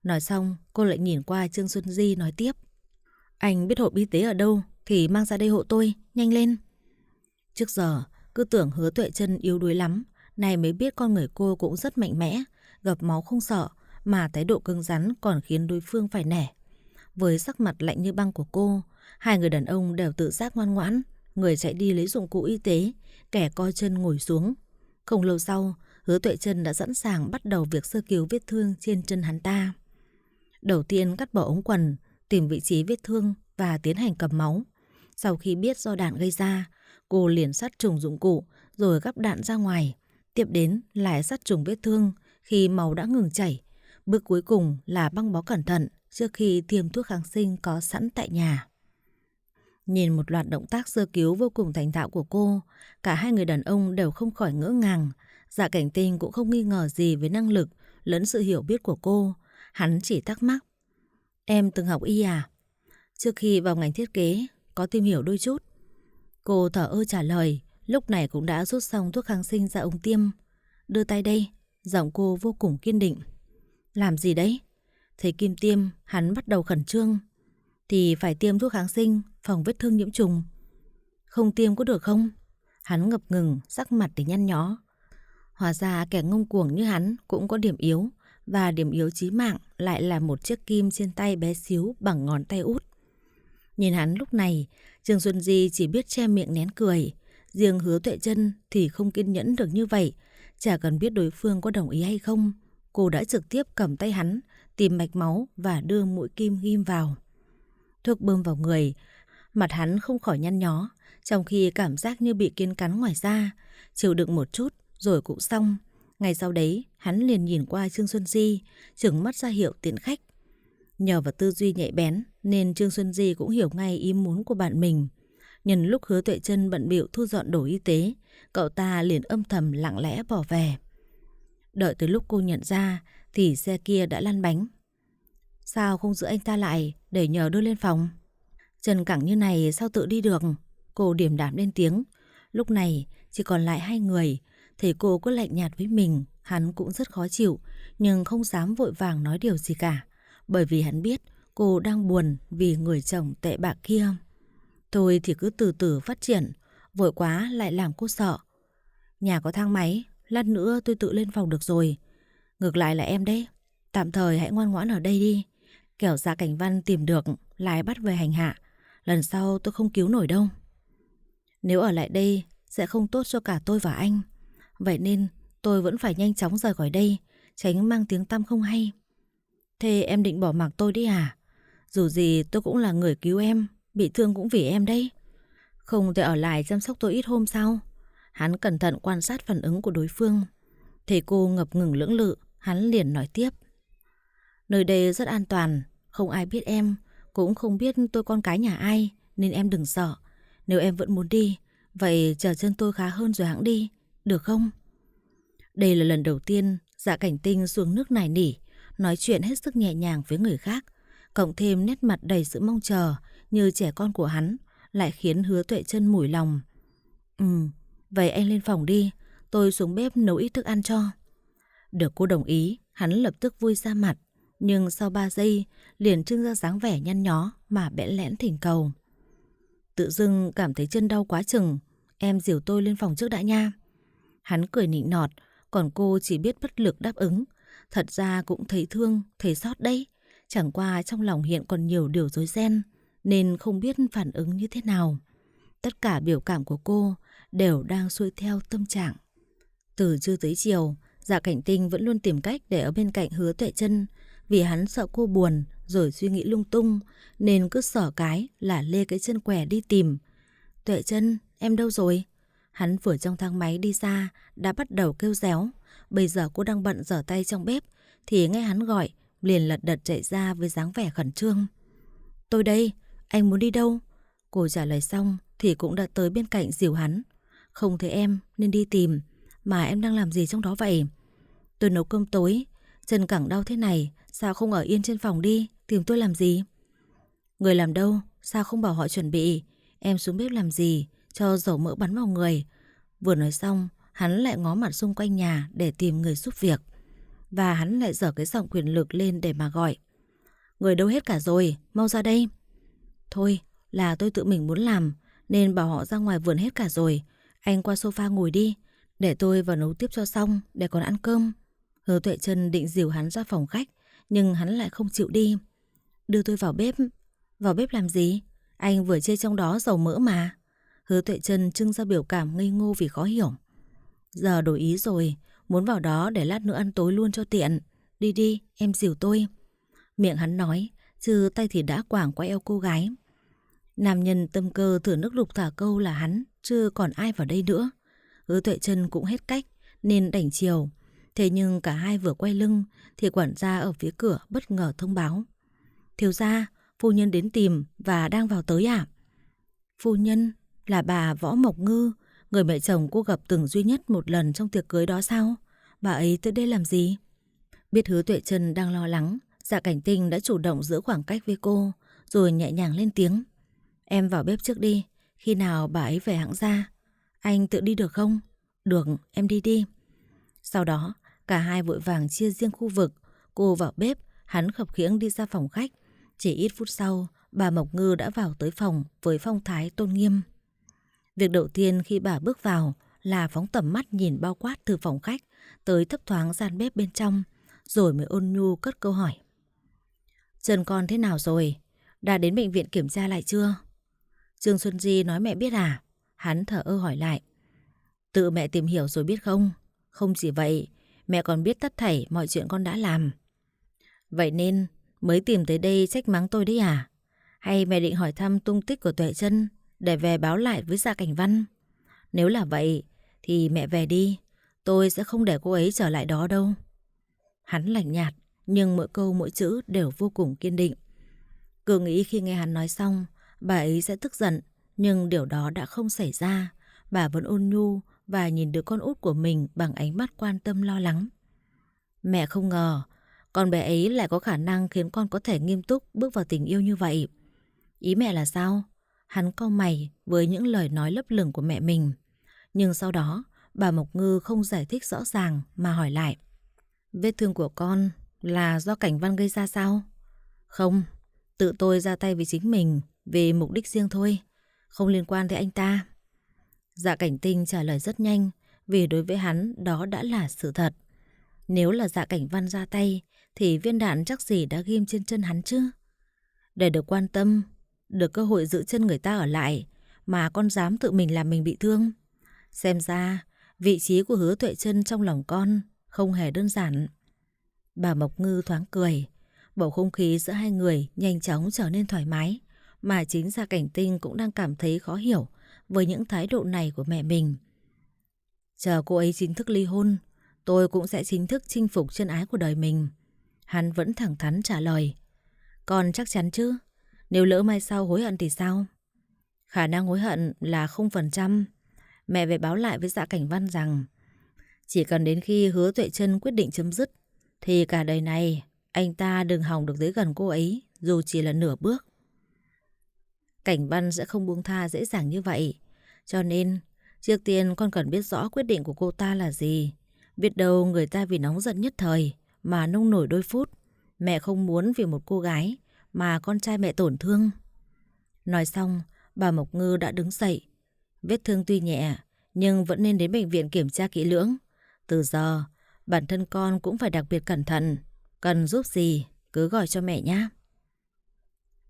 Nói xong cô lại nhìn qua Trương Xuân Di nói tiếp. Anh biết hộp y tế ở đâu thì mang ra đây hộ tôi, nhanh lên. Trước giờ cứ tưởng Hứa Tuệ Trân yếu đuối lắm, này mới biết con người cô cũng rất mạnh mẽ, gặp máu không sợ, mà thái độ cứng rắn còn khiến đối phương phải nể. Với sắc mặt lạnh như băng của cô, hai người đàn ông đều tự giác ngoan ngoãn, người chạy đi lấy dụng cụ y tế, kẻ co chân ngồi xuống. Không lâu sau, Hứa Tuệ Trân đã sẵn sàng bắt đầu việc sơ cứu vết thương trên chân hắn ta. Đầu tiên cắt bỏ ống quần, tìm vị trí vết thương và tiến hành cầm máu. Sau khi biết do đạn gây ra, cô liền sát trùng dụng cụ rồi gắp đạn ra ngoài. Tiếp đến lại sát trùng vết thương khi máu đã ngừng chảy. Bước cuối cùng là băng bó cẩn thận trước khi tiêm thuốc kháng sinh có sẵn tại nhà. Nhìn một loạt động tác sơ cứu vô cùng thành thạo của cô, cả hai người đàn ông đều không khỏi ngỡ ngàng. Dạ Cảnh Tinh cũng không nghi ngờ gì với năng lực lẫn sự hiểu biết của cô. Hắn chỉ thắc mắc: em từng học y à? Trước khi vào ngành thiết kế, có tìm hiểu đôi chút. Cô thở ơ trả lời, lúc này cũng đã rút xong thuốc kháng sinh ra ống tiêm. Đưa tay đây, giọng cô vô cùng kiên định. Làm gì đấy? Thấy kim tiêm, hắn bắt đầu khẩn trương. Thì phải tiêm thuốc kháng sinh, phòng vết thương nhiễm trùng. Không tiêm có được không? Hắn ngập ngừng, sắc mặt để nhăn nhó. Hóa ra kẻ ngông cuồng như hắn cũng có điểm yếu, và điểm yếu chí mạng lại là một chiếc kim trên tay bé xíu bằng ngón tay út. Nhìn hắn lúc này, Trương Xuân Di chỉ biết che miệng nén cười. Riêng Hứa Tuệ Trân thì không kiên nhẫn được như vậy. Chả cần biết đối phương có đồng ý hay không, cô đã trực tiếp cầm tay hắn, tìm mạch máu và đưa mũi kim ghim vào. Thuốc bơm vào người, mặt hắn không khỏi nhăn nhó, trong khi cảm giác như bị kiến cắn ngoài da. Chịu đựng một chút rồi cũng xong. Ngay sau đấy, hắn liền nhìn qua Trương Xuân Di, trừng mắt ra hiệu tiễn khách. Nhờ vào tư duy nhạy bén nên Trương Xuân Di cũng hiểu ngay ý muốn của bạn mình. Nhân lúc Hứa Tuệ Trân bận bịu thu dọn đồ y tế, cậu ta liền âm thầm lặng lẽ bỏ về. Đợi tới lúc cô nhận ra thì xe kia đã lăn bánh. Sao không giữ anh ta lại để nhờ đưa lên phòng? Trần cẳng như này sao tự đi được? Cô điềm đạm lên tiếng. Lúc này chỉ còn lại hai người. Thấy cô cứ lạnh nhạt với mình, hắn cũng rất khó chịu, nhưng không dám vội vàng nói điều gì cả, bởi vì hắn biết cô đang buồn vì người chồng tệ bạc kia. Tôi thì cứ từ từ phát triển, vội quá lại làm cô sợ. Nhà có thang máy, lát nữa tôi tự lên phòng được rồi. Ngược lại là em đấy, tạm thời hãy ngoan ngoãn ở đây đi. Kẻo Dạ Cảnh Văn tìm được lại bắt về hành hạ, lần sau tôi không cứu nổi đâu. Nếu ở lại đây sẽ không tốt cho cả tôi và anh. Vậy nên tôi vẫn phải nhanh chóng rời khỏi đây, tránh mang tiếng tăm không hay. Thế em định bỏ mặc tôi đi à? Dù gì tôi cũng là người cứu em, bị thương cũng vì em đấy. Không thể ở lại chăm sóc tôi ít hôm sao? Hắn cẩn thận quan sát phản ứng của đối phương. Thấy cô ngập ngừng lưỡng lự, hắn liền nói tiếp. Nơi đây rất an toàn, không ai biết em, cũng không biết tôi con cái nhà ai, nên em đừng sợ. Nếu em vẫn muốn đi, vậy chờ chân tôi khá hơn rồi hẵng đi, được không? Đây là lần đầu tiên Dạ Cảnh Tinh xuống nước nài nỉ, nói chuyện hết sức nhẹ nhàng với người khác, cộng thêm nét mặt đầy sự mong chờ như trẻ con của hắn, lại khiến Hứa Tuệ Trân mủi lòng. Vậy anh lên phòng đi, tôi xuống bếp nấu ít thức ăn cho. Được cô đồng ý, hắn lập tức vui ra mặt, nhưng sau 3 giây liền trưng ra dáng vẻ nhăn nhó mà bẽn lẽn thỉnh cầu. Tự dưng cảm thấy chân đau quá chừng, em dìu tôi lên phòng trước đã nha. Hắn cười nịnh nọt, còn cô chỉ biết bất lực đáp ứng. Thật ra cũng thấy thương, thấy xót đấy. Chẳng qua trong lòng hiện còn nhiều điều rối ren, nên không biết phản ứng như thế nào. Tất cả biểu cảm của cô đều đang xuôi theo tâm trạng. Từ trưa tới chiều, Dạ Cảnh Tinh vẫn luôn tìm cách để ở bên cạnh Hứa Tuệ Trân. Vì hắn sợ cô buồn rồi suy nghĩ lung tung, nên cứ sở cái là lê cái chân què đi tìm. Tuệ Trân, em đâu rồi? Hắn vừa trong thang máy đi ra đã bắt đầu kêu réo. Bây giờ cô đang bận giở tay trong bếp, thì nghe hắn gọi liền lật đật chạy ra với dáng vẻ khẩn trương. Tôi đây, anh muốn đi đâu? Cô trả lời xong thì cũng đã tới bên cạnh dìu hắn. Không thấy em nên đi tìm, mà em đang làm gì trong đó vậy? Tôi nấu cơm tối, chân cẳng đau thế này, sao không ở yên trên phòng đi, tìm tôi làm gì? Người làm đâu, sao không bảo họ chuẩn bị? Em xuống bếp làm gì, cho dầu mỡ bắn vào người. Vừa nói xong, hắn lại ngó mặt xung quanh nhà để tìm người giúp việc. Và hắn lại giở cái giọng quyền lực lên để mà gọi. Người đâu hết cả rồi, mau ra đây. Thôi, là tôi tự mình muốn làm, nên bảo họ ra ngoài vườn hết cả rồi. Anh qua sofa ngồi đi, để tôi vào nấu tiếp cho xong, để còn ăn cơm. Hứa Tuệ Trân định dìu hắn ra phòng khách, nhưng hắn lại không chịu đi. Đưa tôi vào bếp. Vào bếp làm gì? Anh vừa chê trong đó dầu mỡ mà. Hứa Tuệ Trân trưng ra biểu cảm ngây ngô vì khó hiểu. Giờ đổi ý rồi, muốn vào đó để lát nữa ăn tối luôn cho tiện. Đi đi, em dìu tôi. Miệng hắn nói, chứ tay thì đã quàng qua eo cô gái. Nam nhân tâm cơ thử nước lục thả câu là hắn, chứ còn ai vào đây nữa. Hứa Tuệ Trân cũng hết cách nên đành chiều. Thế nhưng cả hai vừa quay lưng thì quản gia ở phía cửa bất ngờ thông báo. Thiếu gia, phu nhân đến tìm và đang vào tới ạ. Phu nhân là bà Võ Mộc Ngư, người mẹ chồng cô gặp từng duy nhất một lần trong tiệc cưới đó sao? Bà ấy tới đây làm gì? Biết Hứa Tuệ Trân đang lo lắng, Dạ Cảnh Tinh đã chủ động giữ khoảng cách với cô, rồi nhẹ nhàng lên tiếng. Em vào bếp trước đi, khi nào bà ấy về hãng ra. Anh tự đi được không? Được, em đi đi. Sau đó, cả hai vội vàng chia riêng khu vực. Cô vào bếp, hắn khập khiễng đi ra phòng khách. Chỉ ít phút sau, bà Mộc Ngư đã vào tới phòng với phong thái tôn nghiêm. Việc đầu tiên khi bà bước vào là phóng tầm mắt nhìn bao quát từ phòng khách tới thấp thoáng gian bếp bên trong, rồi mới ôn nhu cất câu hỏi. Chân con thế nào rồi? Đã đến bệnh viện kiểm tra lại chưa? Trương Xuân Di nói mẹ biết à? Hắn thở ơ hỏi lại. Tự mẹ tìm hiểu rồi biết không? Không chỉ vậy, mẹ còn biết tất thảy mọi chuyện con đã làm. Vậy nên mới tìm tới đây trách mắng tôi đấy à? Hay mẹ định hỏi thăm tung tích của Tuệ Trân để về báo lại với Dạ Cảnh Văn? Nếu là vậy thì mẹ về đi, tôi sẽ không để cô ấy trở lại đó đâu. Hắn lạnh nhạt, nhưng mỗi câu mỗi chữ đều vô cùng kiên định. Cứ nghĩ khi nghe hắn nói xong, bà ấy sẽ tức giận, nhưng điều đó đã không xảy ra. Bà vẫn ôn nhu và nhìn đứa con út của mình bằng ánh mắt quan tâm lo lắng. Mẹ không ngờ con bé ấy lại có khả năng khiến con có thể nghiêm túc bước vào tình yêu như vậy. Ý mẹ là sao? Hắn cau mày với những lời nói lấp lửng của mẹ mình. Nhưng sau đó, bà Mộc Ngư không giải thích rõ ràng mà hỏi lại. Vết thương của con là do Cảnh Văn gây ra sao? Không, tự tôi ra tay với chính mình vì mục đích riêng thôi, không liên quan tới anh ta. Dạ Cảnh Tinh trả lời rất nhanh, vì đối với hắn đó đã là sự thật. Nếu là Dạ Cảnh Văn ra tay thì viên đạn chắc gì đã ghim trên chân hắn chứ. Để được quan tâm, được cơ hội giữ chân người ta ở lại, mà con dám tự mình làm mình bị thương. Xem ra vị trí của Hứa Tuệ Trân trong lòng con không hề đơn giản. Bà Mộc Ngư thoáng cười. Bầu không khí giữa hai người nhanh chóng trở nên thoải mái, mà chính Dạ Cảnh Tinh cũng đang cảm thấy khó hiểu với những thái độ này của mẹ mình. Chờ cô ấy chính thức ly hôn, tôi cũng sẽ chính thức chinh phục chân ái của đời mình. Hắn vẫn thẳng thắn trả lời. Con chắc chắn chứ? Nếu lỡ mai sau hối hận thì sao? Khả năng hối hận là 0%. Mẹ về báo lại với Dạ Cảnh Văn rằng chỉ cần đến khi Hứa Tuệ Trân quyết định chấm dứt thì cả đời này anh ta đừng hòng được tới gần cô ấy, dù chỉ là nửa bước. Cảnh Văn sẽ không buông tha dễ dàng như vậy. Cho nên trước tiên con cần biết rõ quyết định của cô ta là gì. Biết đâu người ta vì nóng giận nhất thời mà nông nổi đôi phút. Mẹ không muốn vì một cô gái mà con trai mẹ tổn thương. Nói xong, bà Mộc Ngư đã đứng dậy. Vết thương tuy nhẹ, nhưng vẫn nên đến bệnh viện kiểm tra kỹ lưỡng. Từ giờ, bản thân con cũng phải đặc biệt cẩn thận. Cần giúp gì, cứ gọi cho mẹ nhé.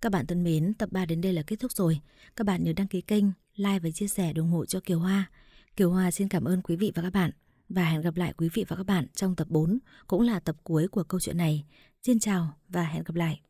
Các bạn thân mến, tập 3 đến đây là kết thúc rồi. Các bạn nhớ đăng ký kênh, like và chia sẻ để ủng hộ cho Kiều Hoa. Kiều Hoa xin cảm ơn quý vị và các bạn. Và hẹn gặp lại quý vị và các bạn trong tập 4, cũng là tập cuối của câu chuyện này. Xin chào và hẹn gặp lại.